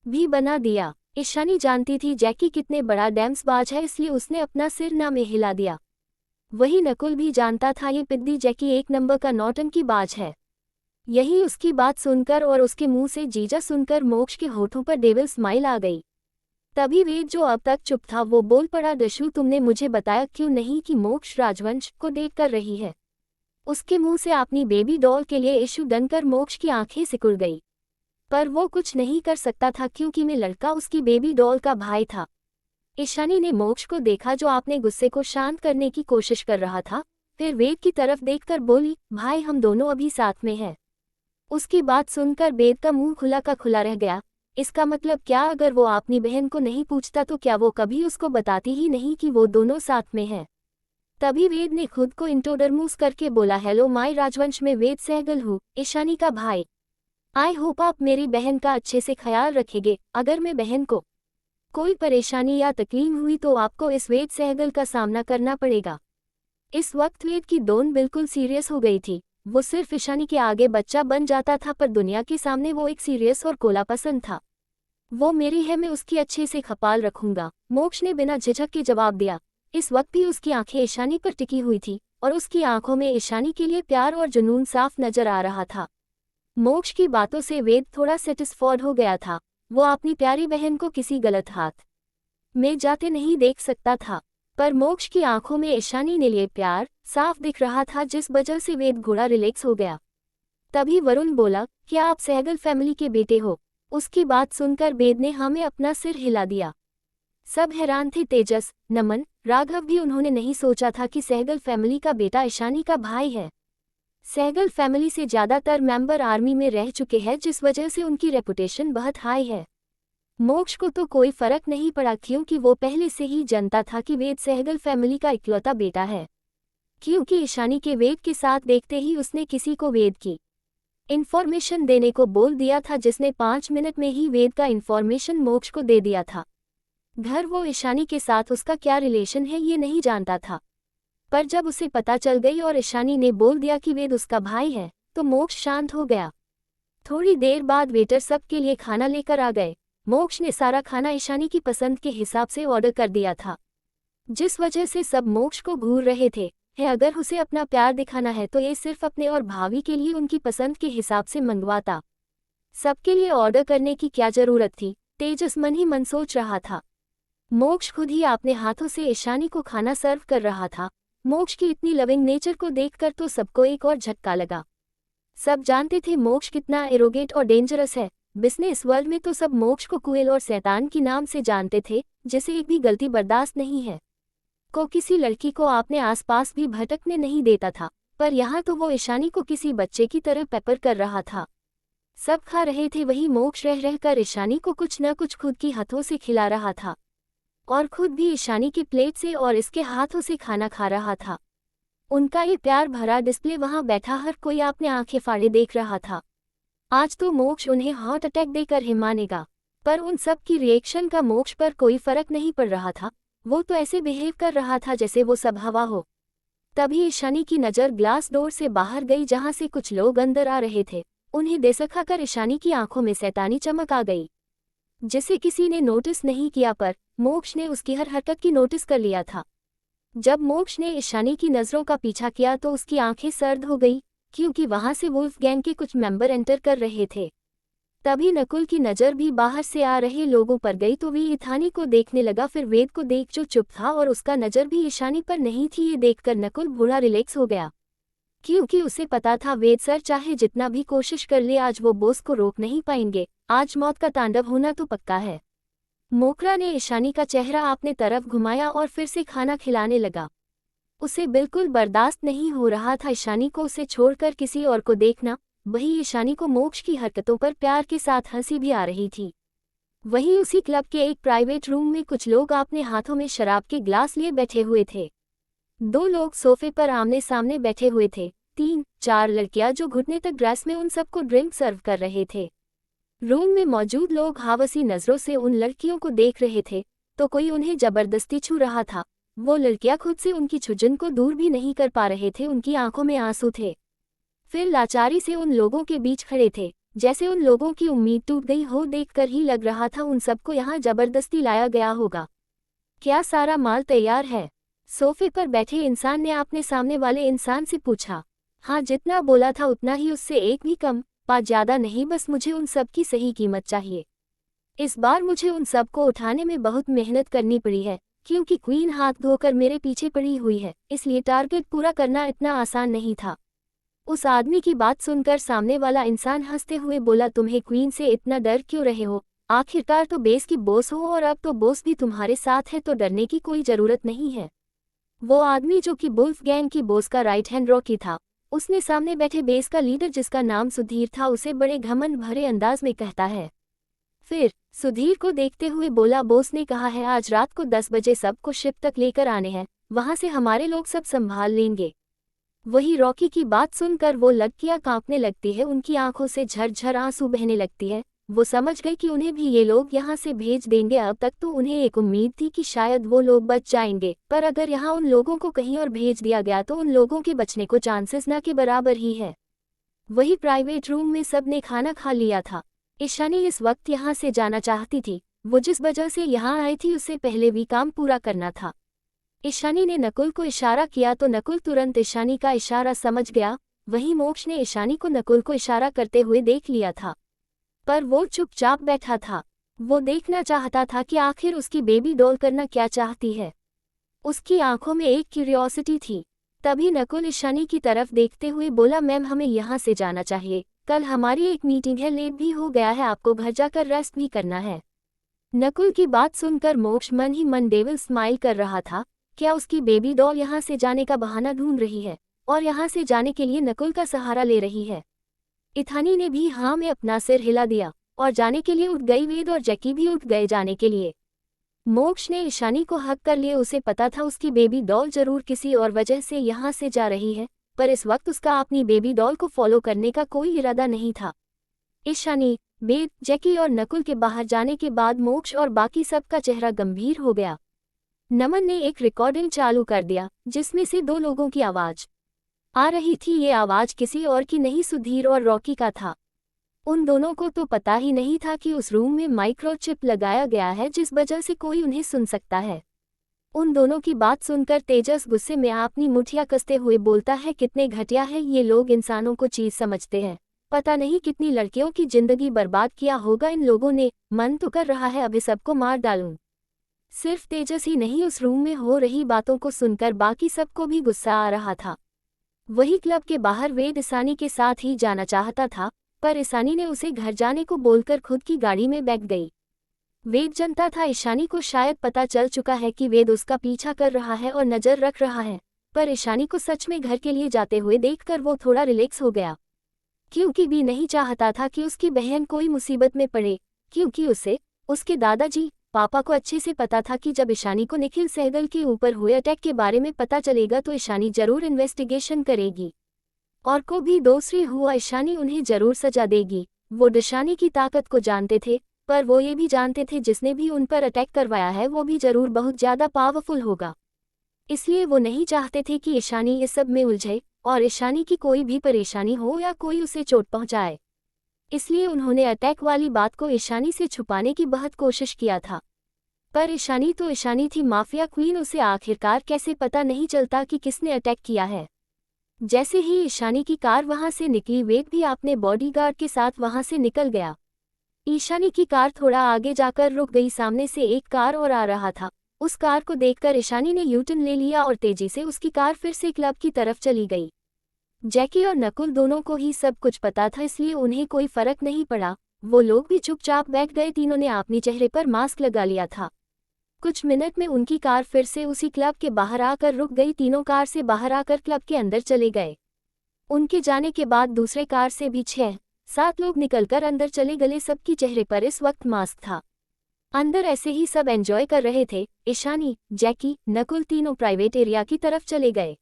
भी बना दिया। ईशानी जानती थी जैकी कितने बड़ा डैम्सबाज है, इसलिए उसने अपना सिर ना में हिला दिया। वही नकुल भी जानता था ये पिद्दी जैकी एक नंबर का नौटंकीबाज है। यही उसकी बात सुनकर और उसके मुंह से जीजा सुनकर मोक्ष के होठों पर डेविल स्माइल आ गई। तभी वेद जो अब तक चुप था वो बोल पड़ा, दशु तुमने मुझे बताया क्यों नहीं कि मोक्ष राजवंश को डेट कर रही है। उसके मुंह से अपनी बेबी डॉल के लिए इशू बनकर मोक्ष की आंखें सिकुड़ गई, पर वो कुछ नहीं कर सकता था क्योंकि मैं लड़का उसकी बेबी डॉल का भाई था। ईशानी ने मोक्ष को देखा जो अपने गुस्से को शांत करने की कोशिश कर रहा था, फिर वेद की तरफ देखकर बोली, भाई हम दोनों अभी साथ में हैं। उसकी बात सुनकर वेद का मुंह खुला का खुला रह गया। इसका मतलब क्या? अगर वो अपनी बहन को नहीं पूछता तो क्या वो कभी उसको बताती ही नहीं कि वो दोनों साथ में हैं? तभी वेद ने खुद को इंट्रोडर्मूस करके बोला, हेलो माय राजवंश में वेद सहगल हूँ, ईशानी का भाई। आई होप आप मेरी बहन का अच्छे से ख्याल रखेंगे। अगर मैं बहन को कोई परेशानी या तकलीफ हुई तो आपको इस वेद सहगल का सामना करना पड़ेगा। इस वक्त वेद की टोन बिल्कुल सीरियस हो गई थी। वो सिर्फ ईशानी के आगे बच्चा बन जाता था, पर दुनिया के सामने वो एक सीरियस और कोला पसंद था। वो मेरी है, मैं उसकी अच्छे से खपाल रखूंगा, मोक्ष ने बिना झिझक के जवाब दिया। इस वक्त भी उसकी आंखें ईशानी पर टिकी हुई थी और उसकी आंखों में ईशानी के लिए प्यार और जुनून साफ नजर आ रहा था। मोक्ष की बातों से वेद थोड़ा सेटिस्फाइड हो गया था। वो अपनी प्यारी बहन को किसी गलत हाथ में जाते नहीं देख सकता था, पर मोक्ष की आंखों में ईशानी ने लिए प्यार साफ दिख रहा था, जिस वजह से वेद घोड़ा रिलैक्स हो गया। तभी वरुण बोला, क्या आप सहगल फैमिली के बेटे हो? उसकी बात सुनकर वेद ने हमें अपना सिर हिला दिया। सब हैरान थे, तेजस, नमन, राघव भी। उन्होंने नहीं सोचा था कि सहगल फैमिली का बेटा ईशानी का भाई है। सहगल फैमिली से ज़्यादातर मेंबर आर्मी में रह चुके हैं, जिस वजह से उनकी रेपुटेशन बहुत हाई है। मोक्ष को तो कोई फर्क नहीं पड़ा क्योंकि वो पहले से ही जानता था कि वेद सहगल फैमिली का इकलौता बेटा है, क्योंकि ईशानी के वेद के साथ देखते ही उसने किसी को वेद की इन्फॉर्मेशन देने को बोल दिया था, जिसने 5 मिनट में ही वेद का इन्फॉर्मेशन मोक्ष को दे दिया था। घर वो ईशानी के साथ उसका क्या रिलेशन है ये नहीं जानता था, पर जब उसे पता चल गई और ईशानी ने बोल दिया कि वेद उसका भाई है तो मोक्ष शांत हो गया। थोड़ी देर बाद वेटर सबके लिए खाना लेकर आ गए। मोक्ष ने सारा खाना ईशानी की पसंद के हिसाब से ऑर्डर कर दिया था, जिस वजह से सब मोक्ष को घूर रहे थे। अगर उसे अपना प्यार दिखाना है तो ये सिर्फ अपने और भाभी के लिए उनकी पसंद के हिसाब से मंगवाता। सबके लिए ऑर्डर करने की क्या जरूरत थी? तेजस मन ही मन सोच रहा था। मोक्ष खुद ही अपने हाथों से ईशानी को खाना सर्व कर रहा था। मोक्ष की इतनी लविंग नेचर को देखकर तो सबको एक और झटका लगा। सब जानते थे मोक्ष कितना एरोगेट और डेंजरस है। बिजनेस वर्ल्ड में तो सब मोक्ष को कुएल और शैतान की नाम से जानते थे, जिसे एक भी गलती बर्दाश्त नहीं है। को किसी लड़की को अपने आसपास भी भटकने नहीं देता था, पर यहाँ तो वो ईशानी को किसी बच्चे की तरह पेपर कर रहा था। सब खा रहे थे, वही मोक्ष रह रहकर ईशानी को कुछ न कुछ खुद की हाथों से खिला रहा था और खुद भी ईशानी की प्लेट से और इसके हाथों से खाना खा रहा था। उनका ये प्यार भरा डिस्प्ले वहां बैठा हर कोई अपने आंखें फाड़े देख रहा था। आज तो मोक्ष उन्हें हार्ट अटैक देकर ही मानेगा, पर उन सब की रिएक्शन का मोक्ष पर कोई फर्क नहीं पड़ रहा था। वो तो ऐसे बिहेव कर रहा था जैसे वो सब हवा हो। तभी ईशानी की नज़र ग्लास डोर से बाहर गई, जहां से कुछ लोग अंदर आ रहे थे। उन्हें देखकर ईशानी की आंखों में शैतानी चमक आ गई, जिसे किसी ने नोटिस नहीं किया, पर मोक्ष ने उसकी हर हरकत की नोटिस कर लिया था। जब मोक्ष ने ईशानी की नज़रों का पीछा किया तो उसकी आंखें सर्द हो गई, क्योंकि वहां से वुल्फ गैंग के कुछ मेंबर एंटर कर रहे थे। तभी नकुल की नज़र भी बाहर से आ रहे लोगों पर गई तो वे ईथानी को देखने लगा, फिर वेद को देख जो चुप था और उसका नज़र भी ईशानी पर नहीं थी। ये देखकर नकुल बुरा रिलैक्स हो गया, क्योंकि उसे पता था वेद सर चाहे जितना भी कोशिश कर ले आज वो बॉस को रोक नहीं पाएंगे। आज मौत का तांडव होना तो पक्का है। मोकरा ने ईशानी का चेहरा अपने तरफ घुमाया और फिर से खाना खिलाने लगा। उसे बिल्कुल बर्दाश्त नहीं हो रहा था ईशानी को उसे छोड़कर किसी और को देखना। वही ईशानी को मोक्ष की हरकतों पर प्यार के साथ हंसी भी आ रही थी। वहीं उसी क्लब के एक प्राइवेट रूम में कुछ लोग अपने हाथों में शराब के ग्लास लिए बैठे हुए थे। 2 लोग सोफे पर आमने सामने बैठे हुए थे। 3-4 लड़कियां जो घुटने तक ड्रेस में उन सबको ड्रिंक सर्व कर रहे थे। रूम में मौजूद लोग हावसी नजरों से उन लड़कियों को देख रहे थे, तो कोई उन्हें जबरदस्ती छू रहा था। वो लड़कियां खुद से उनकी छुजन को दूर भी नहीं कर पा रहे थे, उनकी आंखों में आंसू थे। फिर लाचारी से उन लोगों के बीच खड़े थे, जैसे उन लोगों की उम्मीद टूट गई हो। देखकर ही लग रहा था उन सबको यहाँ जबरदस्ती लाया गया होगा। क्या सारा माल तैयार है? सोफे पर बैठे इंसान ने अपने सामने वाले इंसान से पूछा। हाँ, जितना बोला था उतना ही, उससे एक भी कम, ज़्यादा नहीं, बस मुझे उन सब की सही कीमत चाहिए। इस बार मुझे उन सब को उठाने में बहुत मेहनत करनी पड़ी है, क्योंकि क्वीन हाथ धोकर मेरे पीछे पड़ी हुई है, इसलिए टारगेट पूरा करना इतना आसान नहीं था। उस आदमी की बात सुनकर सामने वाला इंसान हंसते हुए बोला, तुम्हें क्वीन से इतना डर क्यों रहे हो? आखिरकार तो बेस की बॉस हो, और अब तो बॉस भी तुम्हारे साथ है, तो डरने की कोई जरूरत नहीं है। वो आदमी जो कि वुल्फ गैंग की बॉस का राइट हैंड रॉकी था, उसने सामने बैठे बेस का लीडर जिसका नाम सुधीर था उसे बड़े घमंड भरे अंदाज में कहता है। फिर सुधीर को देखते हुए बोला, बॉस ने कहा है आज रात को 10 बजे सबको शिप तक लेकर आने हैं, वहां से हमारे लोग सब संभाल लेंगे। वही रॉकी की बात सुनकर वो लड़कियां कांपने लगती है, उनकी आंखों से झरझर आंसू बहने लगती है। वो समझ गए कि उन्हें भी ये लोग यहाँ से भेज देंगे। अब तक तो उन्हें एक उम्मीद थी कि शायद वो लोग बच जाएंगे, पर अगर यहाँ उन लोगों को कहीं और भेज दिया गया तो उन लोगों के बचने को चांसेस न के बराबर ही है। वही प्राइवेट रूम में सब ने खाना खा लिया था। ईशानी इस वक्त यहाँ से जाना चाहती थी। वो जिस वजह से यहाँ आई थी उससे पहले भी काम पूरा करना था। ईशानी ने नकुल को इशारा किया तो नकुल तुरंत ईशानी का इशारा समझ गया। वहीं मोक्ष ने ईशानी को नकुल को इशारा करते हुए देख लिया था, पर वो चुपचाप बैठा था। वो देखना चाहता था कि आखिर उसकी बेबी डॉल करना क्या चाहती है। उसकी आंखों में एक क्यूरियोसिटी थी। तभी नकुल ईशानी की तरफ देखते हुए बोला, मैम हमें यहाँ से जाना चाहिए, कल हमारी एक मीटिंग है, लेट भी हो गया है, आपको घर जाकर रेस्ट भी करना है। नकुल की बात सुनकर मोक्ष मन ही मन डेविल स्माइल कर रहा था। क्या उसकी बेबी डॉल यहाँ से जाने का बहाना ढूंढ रही है और यहाँ से जाने के लिए नकुल का सहारा ले रही है? इथानी ने भी हाँ में अपना सिर हिला दिया और जाने के लिए उठ गई। वेद और जैकी भी उठ गए जाने के लिए। मोक्ष ने ईशानी को हक कर लिए। उसे पता था उसकी बेबी डॉल जरूर किसी और वजह से यहाँ से जा रही है, पर इस वक्त उसका अपनी बेबी डॉल को फॉलो करने का कोई इरादा नहीं था। ईशानी, वेद, जैकी और नकुल के बाहर जाने के बाद मोक्ष और बाकी सबका चेहरा गंभीर हो गया। नमन ने एक रिकॉर्डिंग चालू कर दिया जिसमें से 2 लोगों की आवाज आ रही थी। ये आवाज किसी और की नहीं, सुधीर और रॉकी का था। उन दोनों को तो पता ही नहीं था कि उस रूम में माइक्रोचिप लगाया गया है जिस वजह से कोई उन्हें सुन सकता है। उन दोनों की बात सुनकर तेजस गुस्से में अपनी मुठियां कसते हुए बोलता है, कितने घटिया है ये लोग, इंसानों को चीज समझते हैं। पता नहीं कितनी लड़कियों की जिंदगी बर्बाद किया होगा इन लोगों ने। मन तो कर रहा है अभी सबको मार डालूं। सिर्फ तेजस ही नहीं, उस रूम में हो रही बातों को सुनकर बाकी सबको भी गुस्सा आ रहा था। वही क्लब के बाहर वेद ईशानी के साथ ही जाना चाहता था, पर ईशानी ने उसे घर जाने को बोलकर खुद की गाड़ी में बैठ गई। वेद जानता था ईशानी को शायद पता चल चुका है कि वेद उसका पीछा कर रहा है और नजर रख रहा है, पर ईशानी को सच में घर के लिए जाते हुए देखकर वो थोड़ा रिलैक्स हो गया, क्योंकि भी नहीं चाहता था कि उसकी बहन कोई मुसीबत में पड़े। क्योंकि उसे उसके दादाजी पापा को अच्छे से पता था कि जब ईशानी को निखिल सहगल के ऊपर हुए अटैक के बारे में पता चलेगा तो ईशानी जरूर इन्वेस्टिगेशन करेगी और को भी दूसरी हुआ ईशानी उन्हें जरूर सजा देगी। वो ईशानी की ताकत को जानते थे, पर वो ये भी जानते थे जिसने भी उन पर अटैक करवाया है वो भी जरूर बहुत ज़्यादा पावरफुल होगा। इसलिए वो नहीं चाहते थे कि ईशानी इस सब में उलझे और ईशानी की कोई भी परेशानी हो या कोई उसे चोट पहुंचाए। इसलिए उन्होंने अटैक वाली बात को ईशानी से छुपाने की बहुत कोशिश किया था। पर ईशानी तो ईशानी थी, माफिया क्वीन, उसे आखिरकार कैसे पता नहीं चलता कि किसने अटैक किया है। जैसे ही ईशानी की कार वहां से निकली, वेद भी अपने बॉडीगार्ड के साथ वहां से निकल गया। ईशानी की कार थोड़ा आगे जाकर रुक गई। सामने से एक कार और आ रहा था। उस कार को देखकर ईशानी ने यूटर्न ले लिया और तेजी से उसकी कार फिर से क्लब की तरफ चली गई। जैकी और नकुल दोनों को ही सब कुछ पता था, इसलिए उन्हें कोई फर्क नहीं पड़ा। वो लोग भी चुपचाप बैठ गए। तीनों ने अपनी चेहरे पर मास्क लगा लिया था। कुछ मिनट में उनकी कार फिर से उसी क्लब के बाहर आकर रुक गई। तीनों कार से बाहर आकर क्लब के अंदर चले गए। उनके जाने के बाद दूसरे कार से भी 6-7 लोग निकलकर अंदर चले गए। सबकी चेहरे पर इस वक्त मास्क था। अंदर ऐसे ही सब एंजॉय कर रहे थे। ईशानी, जैकी, नकुल तीनों प्राइवेट एरिया की तरफ चले गए।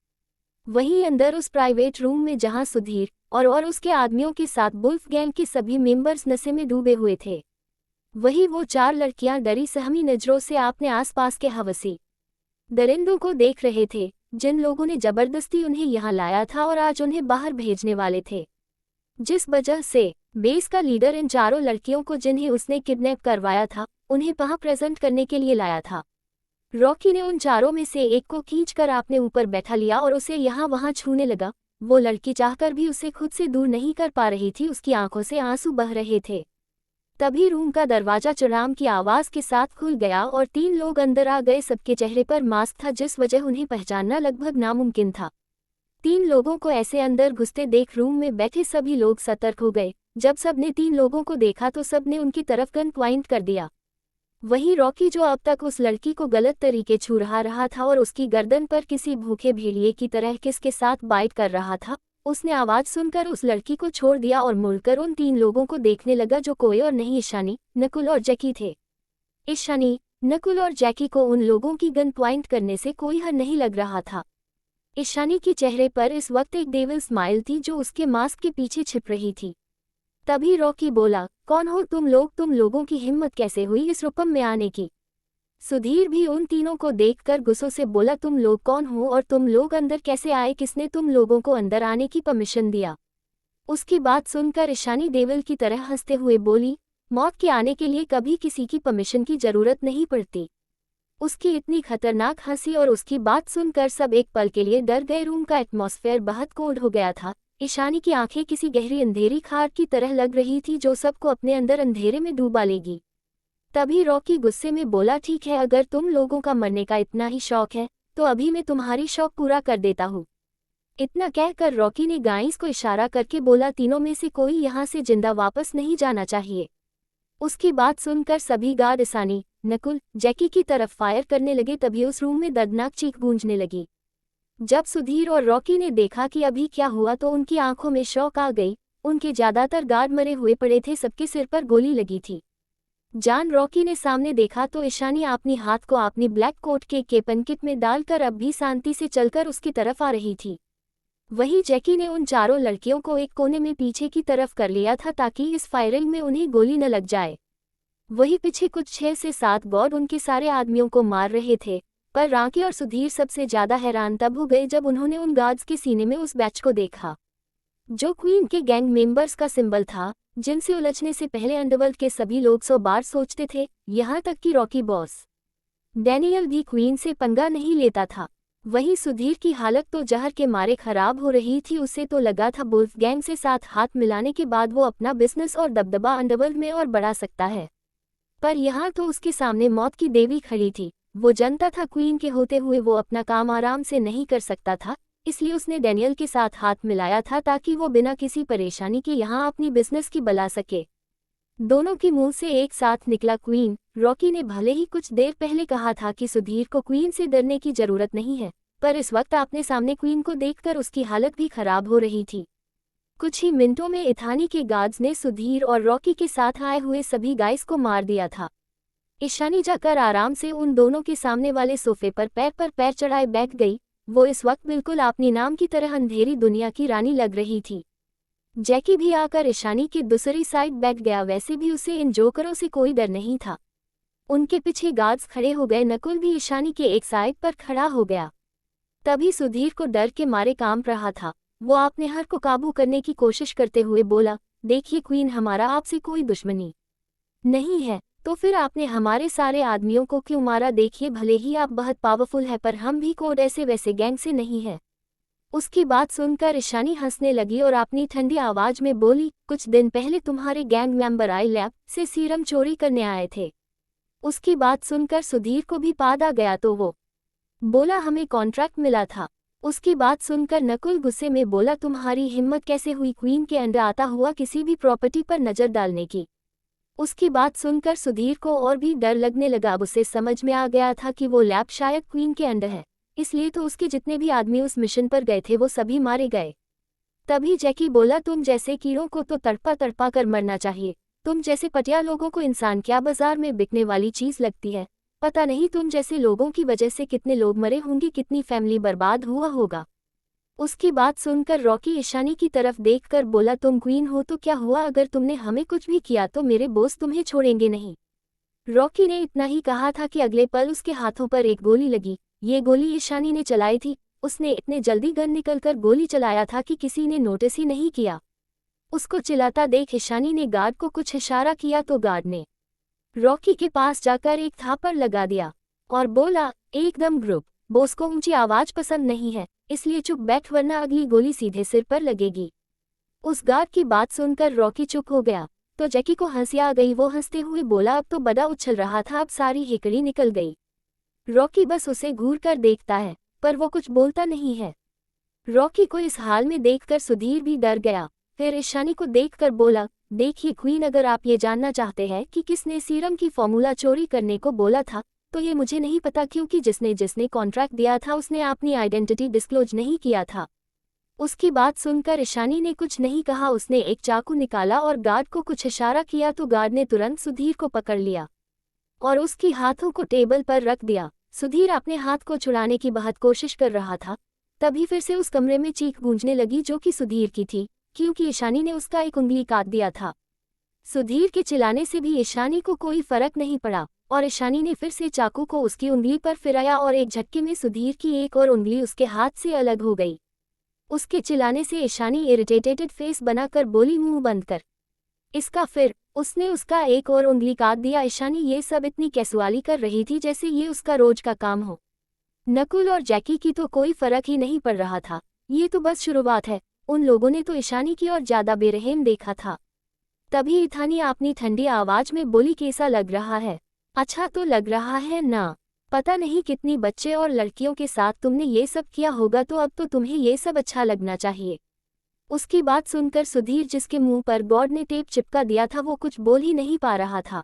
वहीं अंदर उस प्राइवेट रूम में जहां सुधीर और उसके आदमियों के साथ वुल्फ गैंग के सभी मेंबर्स नशे में डूबे हुए थे, वहीं वो 4 लड़कियां डरी सहमी नजरों से अपने आसपास के हवसी दरिंदों को देख रहे थे। जिन लोगों ने जबरदस्ती उन्हें यहाँ लाया था और आज उन्हें बाहर भेजने वाले थे। जिस वजह से बेस का लीडर इन चारों लड़कियों को जिन्हें उसने किडनैप करवाया था, उन्हें वहां प्रेजेंट करने के लिए लाया था। रॉकी ने उन चारों में से एक को खींचकर अपने ऊपर बैठा लिया और उसे यहाँ वहां छूने लगा। वो लड़की चाहकर भी उसे खुद से दूर नहीं कर पा रही थी, उसकी आंखों से आंसू बह रहे थे। तभी रूम का दरवाजा चढ़ाम की आवाज के साथ खुल गया और 3 लोग अंदर आ गए। सबके चेहरे पर मास्क था, जिस वजह उन्हें पहचानना लगभग नामुमकिन था। 3 लोगों को ऐसे अंदर घुसते देख रूम में बैठे सभी लोग सतर्क हो गए। जब सबने 3 लोगों को देखा तो सबने उनकी तरफ गन पॉइंट कर दिया। वहीं रॉकी, जो अब तक उस लड़की को गलत तरीके छू रहा था और उसकी गर्दन पर किसी भूखे भेड़िए की तरह किस के साथ बाइट कर रहा था, उसने आवाज सुनकर उस लड़की को छोड़ दिया और मुड़कर उन 3 लोगों को देखने लगा, जो कोई और नहीं ईशानी, नकुल और जैकी थे। ईशानी, नकुल और जैकी को उन लोगों की गन पॉइंट करने से कोई हर नहीं लग रहा था। ईशानी के चेहरे पर इस वक्त एक डेविल स्माइल थी, जो उसके मास्क के पीछे छिप रही थी। तभी रॉकी बोला, कौन हो तुम लोग? तुम लोगों की हिम्मत कैसे हुई इस रूपम में आने की? सुधीर भी उन तीनों को देखकर गुस्सों से बोला, तुम लोग कौन हो और तुम लोग अंदर कैसे आए? किसने तुम लोगों को अंदर आने की परमिशन दिया? उसकी बात सुनकर ईशानी डेविल की तरह हंसते हुए बोली, मौत के आने के लिए कभी किसी की परमिशन की जरूरत नहीं पड़ती। उसकी इतनी खतरनाक हंसी और उसकी बात सुनकर सब एक पल के लिए डर गए। रूम का एटमॉस्फेयर बहुत कोल्ड हो गया था। ईशानी की आंखें किसी गहरी अंधेरी खार की तरह लग रही थी, जो सबको अपने अंदर अंधेरे में डूबा लेगी। तभी रॉकी गुस्से में बोला, ठीक है, अगर तुम लोगों का मरने का इतना ही शौक है तो अभी मैं तुम्हारी शौक पूरा कर देता हूँ। इतना कहकर रॉकी ने गाइस को इशारा करके बोला, तीनों में से कोई यहाँ से जिंदा वापस नहीं जाना चाहिए। उसकी बात सुनकर सभी गार्ड ईशानी, नकुल, जैकी की तरफ फायर करने लगे। तभी उस रूम में दर्दनाक चीख गूंजने लगी। जब सुधीर और रॉकी ने देखा कि अभी क्या हुआ तो उनकी आंखों में शौक आ गई। उनके ज्यादातर गार्ड मरे हुए पड़े थे, सबके सिर पर गोली लगी थी। जान रॉकी ने सामने देखा तो ईशानी अपनी हाथ को अपनी ब्लैक कोट के केपन किट में डालकर अब भी शांति से चलकर उसकी तरफ आ रही थी। वहीं जैकी ने उन चारों लड़कियों को एक कोने में पीछे की तरफ कर लिया था, ताकि इस फायरिंग में उन्हें गोली न लग जाए। वहीं पीछे कुछ 6 से 7 गार्ड उनके सारे आदमियों को मार रहे थे। पर रॉकी और सुधीर सबसे ज्यादा हैरान तब हो गए जब उन्होंने उन गार्ड्स के सीने में उस बैच को देखा, जो क्वीन के गैंग मेंबर्स का सिंबल था, जिनसे उलझने से पहले अंडरवर्ल्ड के सभी लोग 100 बार सोचते थे, यहाँ तक कि रॉकी बॉस डैनियल भी क्वीन से पंगा नहीं लेता था। वहीं सुधीर की हालत तो जहर के मारे खराब हो रही थी। उसे तो लगा था वुल्फ गैंग से साथ हाथ मिलाने के बाद वो अपना बिजनेस और दबदबा अंडरवर्ल्ड में और बढ़ा सकता है, पर यहाँ तो उसके सामने मौत की देवी खड़ी थी। वो जानता था क्वीन के होते हुए वो अपना काम आराम से नहीं कर सकता था, इसलिए उसने डैनियल के साथ हाथ मिलाया था, ताकि वो बिना किसी परेशानी के यहाँ अपनी बिजनेस की बला सके। दोनों के मुंह से एक साथ निकला क्वीन। रॉकी ने भले ही कुछ देर पहले कहा था कि सुधीर को क्वीन से डरने की जरूरत नहीं है, पर इस वक्त अपने सामने क्वीन को देखकर उसकी हालत भी खराब हो रही थी। कुछ ही मिनटों में इथानी के गार्ड्स ने सुधीर और रॉकी के साथ आए हुए सभी गाइस को मार दिया था। ईशानी जाकर आराम से उन दोनों के सामने वाले सोफे पर पैर चढ़ाए बैठ गई। वो इस वक्त बिल्कुल अपनी नाम की तरह अंधेरी दुनिया की रानी लग रही थी। जैकी भी आकर ईशानी की दूसरी साइड बैठ गया। वैसे भी उसे इन जोकरों से कोई डर नहीं था। उनके पीछे गार्ड्स खड़े हो गए। नकुल भी ईशानी के एक साइड पर खड़ा हो गया। तभी सुधीर को डर के मारे कांप रहा था। वो अपने हर को काबू करने की कोशिश करते हुए बोला, देखिए क्वीन, हमारा आपसे कोई दुश्मनी नहीं है, तो फिर आपने हमारे सारे आदमियों को क्यों मारा? देखिए, भले ही आप बहुत पावरफुल है, पर हम भी कोड ऐसे वैसे गैंग से नहीं है। उसकी बात सुनकर ईशानी हंसने लगी और अपनी ठंडी आवाज में बोली, कुछ दिन पहले तुम्हारे गैंग मेंबर आई लैब से सीरम चोरी करने आए थे। उसकी बात सुनकर सुधीर को भी पाद आ गया तो वो बोला, हमें कॉन्ट्रैक्ट मिला था। उसकी बात सुनकर नकुल गुस्से में बोला, तुम्हारी हिम्मत कैसे हुई क्वीन के अंडर आता हुआ किसी भी प्रॉपर्टी पर नजर डालने की? उसकी बात सुनकर सुधीर को और भी डर लगने लगा। अब उसे समझ में आ गया था कि वो लैब शायद क्वीन के अंडर है, इसलिए तो उसके जितने भी आदमी उस मिशन पर गए थे वो सभी मारे गए। तभी जैकी बोला, तुम जैसे कीड़ों को तो तड़पा तड़पा कर मरना चाहिए। तुम जैसे पटिया लोगों को इंसान क्या बाजार में बिकने वाली चीज लगती है? पता नहीं तुम जैसे लोगों की वजह से कितने लोग मरे होंगे, कितनी फैमिली बर्बाद हुआ होगा। उसकी बात सुनकर रॉकी ईशानी की तरफ देखकर बोला, तुम क्वीन हो तो क्या हुआ? अगर तुमने हमें कुछ भी किया तो मेरे बॉस तुम्हें छोड़ेंगे नहीं। रॉकी ने इतना ही कहा था कि अगले पल उसके हाथों पर एक गोली लगी। ये गोली ईशानी ने चलाई थी। उसने इतने जल्दी गन निकलकर गोली चलाया था कि किसी ने नोटिस ही नहीं किया। उसको चिल्लाता देख ईशानी ने गार्ड को कुछ इशारा किया तो गार्ड ने रॉकी के पास जाकर एक थापड़ लगा दिया और बोला, एकदम ग्रुप, बॉस को ऊंची आवाज पसंद नहीं है, इसलिए चुप बैठ वरना अगली गोली सीधे सिर पर लगेगी। उस गार्ड की बात सुनकर रॉकी चुप हो गया तो जैकी को हंसी आ गई। वो हंसते हुए बोला, अब तो बड़ा उछल रहा था, अब सारी हिकड़ी निकल गई। रॉकी बस उसे घूर कर देखता है पर वो कुछ बोलता नहीं है। रॉकी को इस हाल में देखकर सुधीर भी डर गया। फिर ईशानी को देखकर बोला, देखिए क्वीन, अगर आप ये जानना चाहते हैं कि किसने सीरम की फॉर्मूला चोरी करने को बोला था तो ये मुझे नहीं पता, क्योंकि जिसने कॉन्ट्रैक्ट दिया था उसने अपनी आइडेंटिटी डिस्क्लोज नहीं किया था। उसकी बात सुनकर ईशानी ने कुछ नहीं कहा। उसने एक चाकू निकाला और गार्ड को कुछ इशारा किया तो गार्ड ने तुरंत सुधीर को पकड़ लिया और उसकी हाथों को टेबल पर रख दिया। सुधीर अपने हाथ को छुड़ाने की बहुत कोशिश कर रहा था, तभी फिर से उस कमरे में चीख गूंजने लगी जो कि सुधीर की थी, क्योंकि ईशानी ने उसका एक उंगली काट दिया था। सुधीर के चिल्लाने से भी ईशानी को कोई फर्क नहीं पड़ा और ईशानी ने फिर से चाकू को उसकी उंगली पर फिराया और एक झटके में सुधीर की एक और उंगली उसके हाथ से अलग हो गई। उसके चिल्लाने से ईशानी इरिटेटेड फेस बनाकर बोली, मुंह बंद कर इसका। फिर उसने उसका एक और उंगली काट दिया। ईशानी ये सब इतनी कैजुअली कर रही थी जैसे ये उसका रोज का काम हो। नकुल और जैकी की तो कोई फर्क ही नहीं पड़ रहा था, ये तो बस शुरुआत है। उन लोगों ने तो ईशानी की और ज्यादा बेरहम देखा था। तभी इथानी अपनी ठंडी आवाज में बोली, कैसा लग रहा है? अच्छा तो लग रहा है ना? पता नहीं कितनी बच्चे और लड़कियों के साथ तुमने ये सब किया होगा, तो अब तो तुम्हें ये सब अच्छा लगना चाहिए। उसकी बात सुनकर सुधीर, जिसके मुंह पर गॉड ने टेप चिपका दिया था, वो कुछ बोल ही नहीं पा रहा था।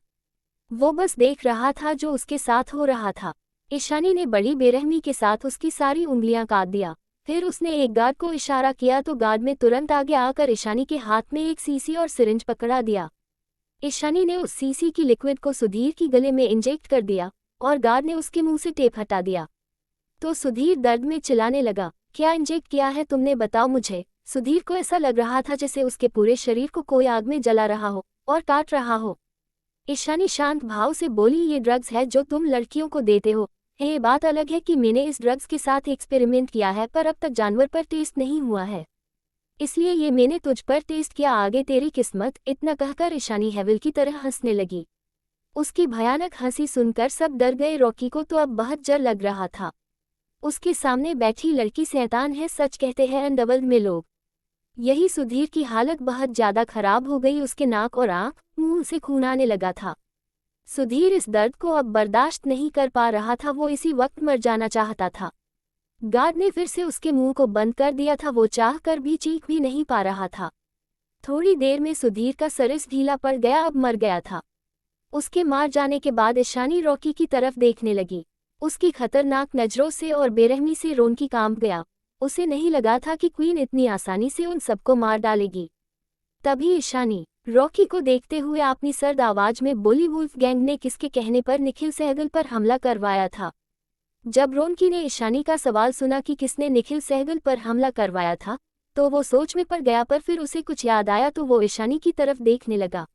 वो बस देख रहा था जो उसके साथ हो रहा था। ईशानी ने बड़ी बेरहमी के साथ उसकी सारी उंगलियां काट दिया। फिर उसने एक गार्ड को इशारा किया तो गार्ड ने तुरंत आगे आकर ईशानी के हाथ में एक सीसी और सिरिंज पकड़ा दिया। ईशानी ने उस सीसी की लिक्विड को सुधीर की गले में इंजेक्ट कर दिया और गार्ड ने उसके मुंह से टेप हटा दिया। तो सुधीर दर्द में चिल्लाने लगा, क्या इंजेक्ट किया है तुमने, बताओ मुझे। सुधीर को ऐसा लग रहा था जैसे उसके पूरे शरीर को कोई आग में जला रहा हो और काट रहा हो। ईशानी शांत भाव से बोली, ये ड्रग्स है जो तुम लड़कियों को देते हो। ये बात अलग है कि मैंने इस ड्रग्स के साथ एक्सपेरिमेंट किया है, पर अब तक जानवर पर टेस्ट नहीं हुआ है, इसलिए ये मैंने तुझ पर टेस्ट किया, आगे तेरी किस्मत। इतना कहकर ईशानी हेविल की तरह हंसने लगी। उसकी भयानक हंसी सुनकर सब डर गए। रॉकी को तो अब बहुत डर लग रहा था। उसके सामने बैठी लड़की शैतान है, सच कहते हैं अंडरवर्ल्ड में लोग। यही सुधीर की हालत बहुत ज्यादा खराब हो गई। उसके नाक और आंख, मुंह से खून आने लगा था। सुधीर इस दर्द को अब बर्दाश्त नहीं कर पा रहा था, वो इसी वक्त मर जाना चाहता था। गार्ड ने फिर से उसके मुंह को बंद कर दिया था, वो चाह कर भी चीख भी नहीं पा रहा था। थोड़ी देर में सुधीर का सरिस ढीला पड़ गया, अब मर गया था। उसके मार जाने के बाद ईशानी रॉकी की तरफ देखने लगी। उसकी खतरनाक नजरों से और बेरहमी से रॉकी कांप गया। उसे नहीं लगा था कि क्वीन इतनी आसानी से उन सबको मार डालेगी। तभी ईशानी रॉकी को देखते हुए अपनी सर्द आवाज में बोली, वुल्फ गैंग ने किसके कहने पर निखिल सहगल पर हमला करवाया था? जब रॉकी ने ईशानी का सवाल सुना कि किसने निखिल सहगल पर हमला करवाया था तो वो सोच में पड़ गया, पर फिर उसे कुछ याद आया तो वो ईशानी की तरफ देखने लगा।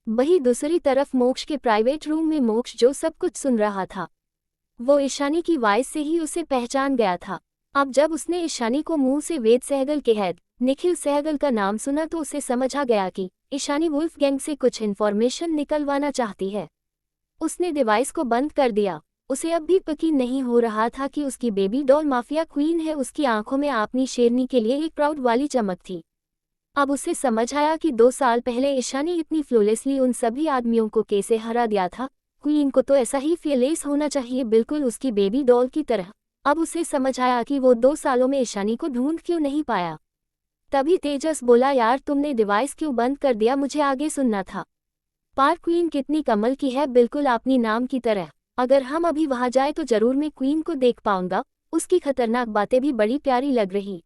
वही दूसरी तरफ मोक्ष के प्राइवेट रूम में मोक्ष जो सब कुछ सुन रहा था, वो ईशानी की वॉइस से ही उसे पहचान गया था। अब जब उसने ईशानी को मुंह से वेद सहगल के हेड निखिल सहगल का नाम सुना तो उसे समझ आ गया कि ईशानी वुल्फ गैंग से कुछ इन्फॉर्मेशन निकलवाना चाहती है। उसने डिवाइस को बंद कर दिया। उसे अब भी यकीन नहीं हो रहा था कि उसकी बेबी डॉल माफिया क्वीन है। उसकी आंखों में अपनी शेरनी के लिए एक प्राउड वाली चमक थी। अब उसे समझ आया कि 2 साल पहले ईशानी इतनी फ्लॉलेसली उन सभी आदमियों को कैसे हरा दिया था। क्वीन को तो ऐसा ही फियरलेस होना चाहिए, बिल्कुल उसकी बेबी डॉल की तरह। अब उसे समझ आया कि वो 2 सालों में ईशानी को ढूंढ क्यों नहीं पाया। तभी तेजस बोला, यार तुमने डिवाइस क्यों बंद कर दिया, मुझे आगे सुनना था। पार क्वीन कितनी कमल की है, बिल्कुल अपनी नाम की तरह। अगर हम अभी वहां जाए तो जरूर मैं क्वीन को देख पाऊंगा। उसकी खतरनाक बातें भी बड़ी प्यारी लग रही।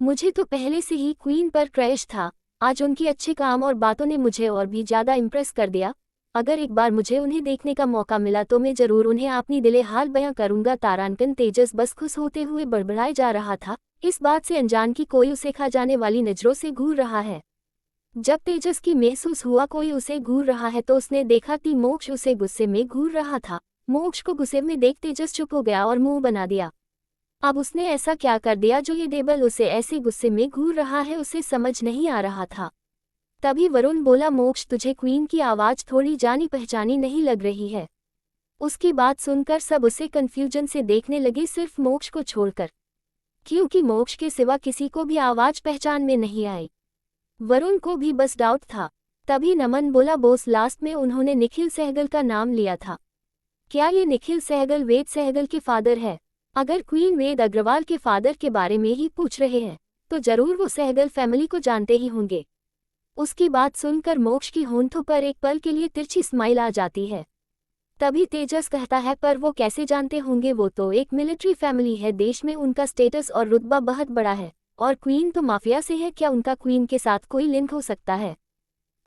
मुझे तो पहले से ही क्वीन पर क्रैश था। आज उनकी अच्छे काम और बातों ने मुझे और भी ज्यादा इम्प्रेस कर दिया। अगर एक बार मुझे उन्हें देखने का मौका मिला तो मैं जरूर उन्हें अपनी दिले हाल बयां करूंगा। तारांकन तेजस बस खुश होते हुए बड़बड़ाए जा रहा था, इस बात से अनजान की कोई उसे खा जाने वाली नजरों से घूर रहा है। जब तेजस की महसूस हुआ कोई उसे घूर रहा है तो उसने देखा कि मोक्ष उसे गुस्से में घूर रहा था। मोक्ष को गुस्से में देख तेजस चुप हो गया और मुंह बना दिया। अब उसने ऐसा क्या कर दिया जो ये डेविल उसे ऐसे गुस्से में घूर रहा है, उसे समझ नहीं आ रहा था। तभी वरुण बोला, मोक्ष तुझे क्वीन की आवाज़ थोड़ी जानी पहचानी नहीं लग रही है। उसकी बात सुनकर सब उसे कंफ्यूजन से देखने लगे, सिर्फ मोक्ष को छोड़कर, क्योंकि मोक्ष के सिवा किसी को भी आवाज़ पहचान में नहीं आई। वरुण को भी बस डाउट था। तभी नमन बोला, बोस लास्ट में उन्होंने निखिल सहगल का नाम लिया था। क्या ये निखिल सहगल वेद सहगल के फादर है? अगर क्वीन वेद अग्रवाल के फादर के बारे में ही पूछ रहे हैं तो जरूर वो सहगल फैमिली को जानते ही होंगे। उसकी बात सुनकर मोक्ष की होंठों पर एक पल के लिए तिरछी स्माइल आ जाती है। तभी तेजस कहता है, पर वो कैसे जानते होंगे, वो तो एक मिलिट्री फैमिली है, देश में उनका स्टेटस और रुतबा बहुत बड़ा है, और क्वीन तो माफिया से है, क्या उनका क्वीन के साथ कोई लिंक हो सकता है?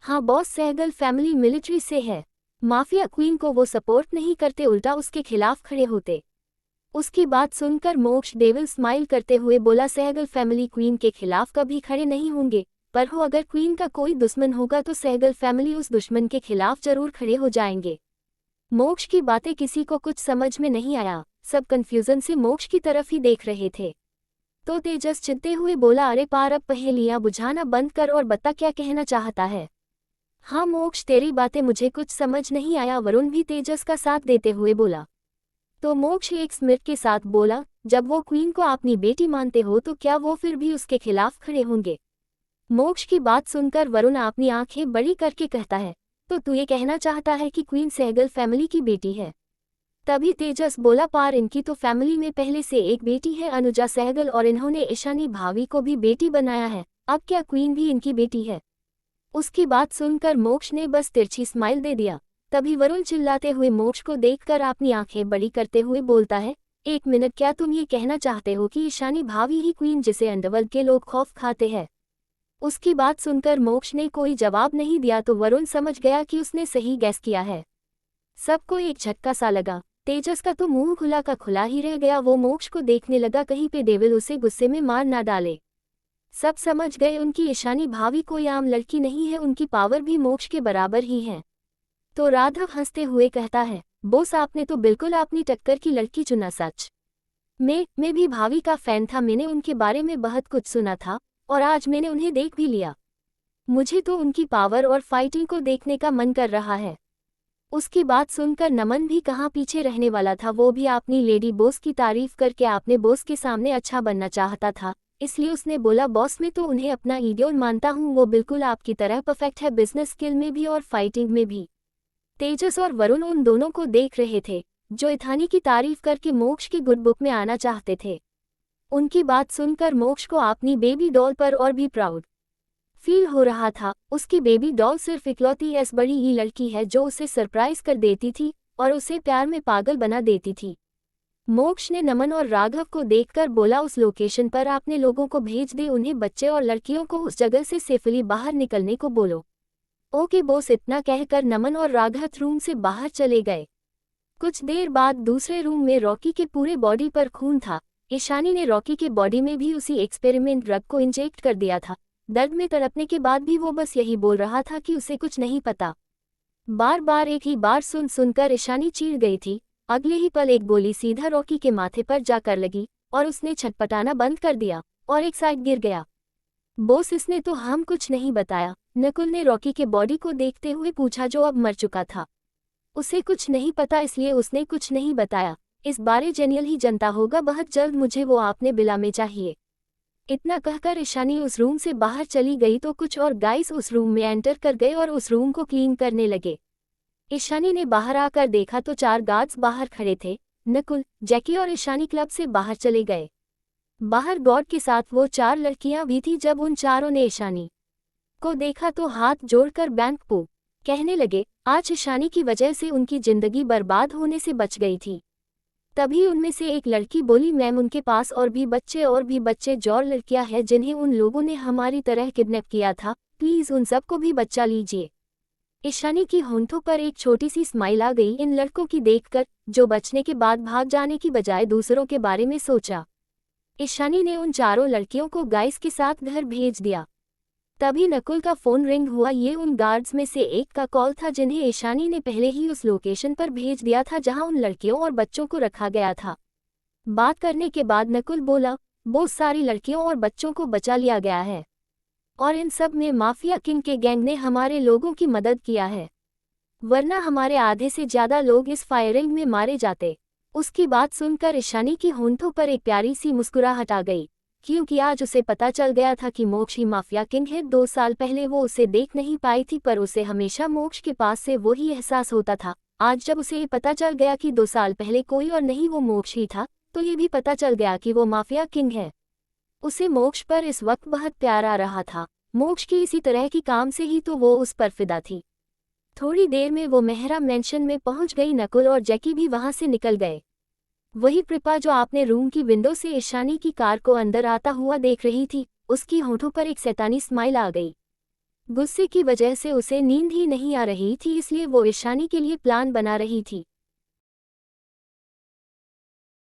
हाँ बॉस, सहगल फैमिली मिलिट्री से है। माफिया क्वीन को वो सपोर्ट नहीं करते, उल्टा उसके खिलाफ खड़े होते। उसकी बात सुनकर मोक्ष डेविल स्माइल करते हुए बोला, सहगल फैमिली क्वीन के खिलाफ कभी खड़े नहीं होंगे, पर हो अगर क्वीन का कोई दुश्मन होगा तो सहगल फैमिली उस दुश्मन के खिलाफ जरूर खड़े हो जाएंगे। मोक्ष की बातें किसी को कुछ समझ में नहीं आया, सब कंफ्यूजन से मोक्ष की तरफ ही देख रहे थे। तो तेजस चिढ़ते हुए बोला, अरे पार, अब पहेलियां बुझाना बंद कर और बता क्या कहना चाहता है। हाँ मोक्ष, तेरी बातें मुझे कुछ समझ नहीं आया, वरुण भी तेजस का साथ देते हुए बोला। तो मोक्ष एक स्मित के साथ बोला, जब वो क्वीन को अपनी बेटी मानते हो तो क्या वो फिर भी उसके खिलाफ खड़े होंगे? मोक्ष की बात सुनकर वरुण अपनी आंखें बड़ी करके कहता है, तो तू ये कहना चाहता है कि क्वीन सहगल फैमिली की बेटी है? तभी तेजस बोला, पार, इनकी तो फैमिली में पहले से एक बेटी है, अनुजा सहगल, और इन्होंने ईशानी भाभी को भी बेटी बनाया है, अब क्या क्वीन भी इनकी बेटी है? उसकी बात सुनकर मोक्ष ने बस तिरछी स्माइल दे दिया। तभी वरुण चिल्लाते हुए मोक्ष को देखकर अपनी आंखें बड़ी करते हुए बोलता है, एक मिनट, क्या तुम ये कहना चाहते हो कि ईशानी भाभी ही क्वीन जिसे अंडरवर्ल्ड के लोग खौफ खाते हैं? उसकी बात सुनकर मोक्ष ने कोई जवाब नहीं दिया तो वरुण समझ गया कि उसने सही गैस किया है। सबको एक झटका सा लगा। तेजस का तो मुंह खुला का खुला ही रह गया, वो मोक्ष को देखने लगा कहीं पे डेविल उसे गुस्से में मार ना डाले। सब समझ गए उनकी ईशानी भाभी कोई आम लड़की नहीं है, उनकी पावर भी मोक्ष के बराबर ही है। तो राघव हंसते हुए कहता है, बोस आपने तो बिल्कुल अपनी टक्कर की लड़की चुना। सच मैं भी भाभी का फैन था, मैंने उनके बारे में बहुत कुछ सुना था और आज मैंने उन्हें देख भी लिया। मुझे तो उनकी पावर और फाइटिंग को देखने का मन कर रहा है। उसकी बात सुनकर नमन भी कहाँ पीछे रहने वाला था, वो भी अपनी लेडी बॉस की तारीफ करके अपने बॉस के सामने अच्छा बनना चाहता था, इसलिए उसने बोला, बॉस मैं तो उन्हें अपना आइडियल मानता हूँ, वो बिल्कुल आपकी तरह परफेक्ट है, बिजनेस स्किल में भी और फाइटिंग में भी। तेजस और वरुण उन दोनों को देख रहे थे जो इथानी की तारीफ करके मोक्ष की गुड बुक में आना चाहते थे। उनकी बात सुनकर मोक्ष को अपनी बेबी डॉल पर और भी प्राउड फील हो रहा था। उसकी बेबी डॉल सिर्फ इकलौती ऐसी बड़ी ही लड़की है जो उसे सरप्राइज कर देती थी और उसे प्यार में पागल बना देती थी। मोक्ष ने नमन और राघव को देखकर बोला, उस लोकेशन पर अपने लोगों को भेज दे, उन्हें बच्चे और लड़कियों को उस जगह से सेफली बाहर निकलने को बोलो। ओके बॉस, इतना कहकर नमन और राघव रूम से बाहर चले गए। कुछ देर बाद दूसरे रूम में रॉकी के पूरे बॉडी पर खून था। ईशानी ने रॉकी के बॉडी में भी उसी एक्सपेरिमेंट ड्रग को इंजेक्ट कर दिया था। दर्द में तड़पने के बाद भी वो बस यही बोल रहा था कि उसे कुछ नहीं पता। बार बार एक ही बार सुनकर ईशानी चीड़ गई थी। अगले ही पल एक गोली सीधा रॉकी के माथे पर जाकर लगी और उसने छटपटाना बंद कर दिया और एक साइड गिर गया। बॉस, इसने तो हम कुछ नहीं बताया, नकुल ने रॉकी के बॉडी को देखते हुए पूछा, जो अब मर चुका था। उसे कुछ नहीं पता इसलिए उसने कुछ नहीं बताया, इस बारे जेनियल ही जनता होगा बहुत जल्द, मुझे वो आपने बिला में चाहिए। इतना कहकर ईशानी उस रूम से बाहर चली गई तो कुछ और गाइस उस रूम में एंटर कर गए और उस रूम को क्लीन करने लगे। ईशानी ने बाहर आकर देखा तो 4 गार्ड्स बाहर खड़े थे। नकुल, जैकी और ईशानी क्लब से बाहर चले गए। बाहर गॉड के साथ वो 4 लड़कियां भी थी। जब उन चारों ने ईशानी को देखा तो हाथ जोड़कर बैंक पू कहने लगे, आज ईशानी की वजह से उनकी जिंदगी बर्बाद होने से बच गई थी। तभी उनमें से एक लड़की बोली, मैम उनके पास और भी बच्चे जो लड़कियां हैं जिन्हें उन लोगों ने हमारी तरह किडनैप किया था, प्लीज उन सबको भी बचा लीजिए। ईशानी की होंठों पर एक छोटी सी स्माइल आ गई इन लड़कों की देखकर, जो बचने के बाद भाग जाने की बजाय दूसरों के बारे में सोचा। ईशानी ने उन 4 लड़कियों को गाइस के साथ घर भेज दिया। तभी नकुल का फोन रिंग हुआ। ये उन गार्ड्स में से एक का कॉल था जिन्हें ईशानी ने पहले ही उस लोकेशन पर भेज दिया था जहां उन लड़कियों और बच्चों को रखा गया था। बात करने के बाद नकुल बोला, बहुत सारी लड़कियों और बच्चों को बचा लिया गया है और इन सब में माफिया किंग के गैंग ने हमारे लोगों की मदद किया है, वरना हमारे आधे से ज्यादा लोग इस फायरिंग में मारे जाते। उसकी बात सुनकर ईशानी की होंठों पर एक प्यारी सी मुस्कुराहट आ गई, क्योंकि आज उसे पता चल गया था कि मोक्ष ही माफिया किंग है। 2 साल पहले वो उसे देख नहीं पाई थी, पर उसे हमेशा मोक्ष के पास से वही एहसास होता था। आज जब उसे ये पता चल गया कि 2 साल पहले कोई और नहीं वो मोक्ष ही था, तो ये भी पता चल गया कि वो माफिया किंग है। उसे मोक्ष पर इस वक्त बहुत प्यार आ रहा था। मोक्ष की इसी तरह की काम से ही तो वो उस पर फिदा थी। थोड़ी देर में वो मेहरा मेंशन में पहुंच गई। नकुल और जैकी भी वहां से निकल गए। वही कृपा जो आपने रूम की विंडो से ईशानी की कार को अंदर आता हुआ देख रही थी, उसकी होठों पर एक शैतानी स्माइल आ गई। गुस्से की वजह से उसे नींद ही नहीं आ रही थी, इसलिए वो ईशानी के लिए प्लान बना रही थी।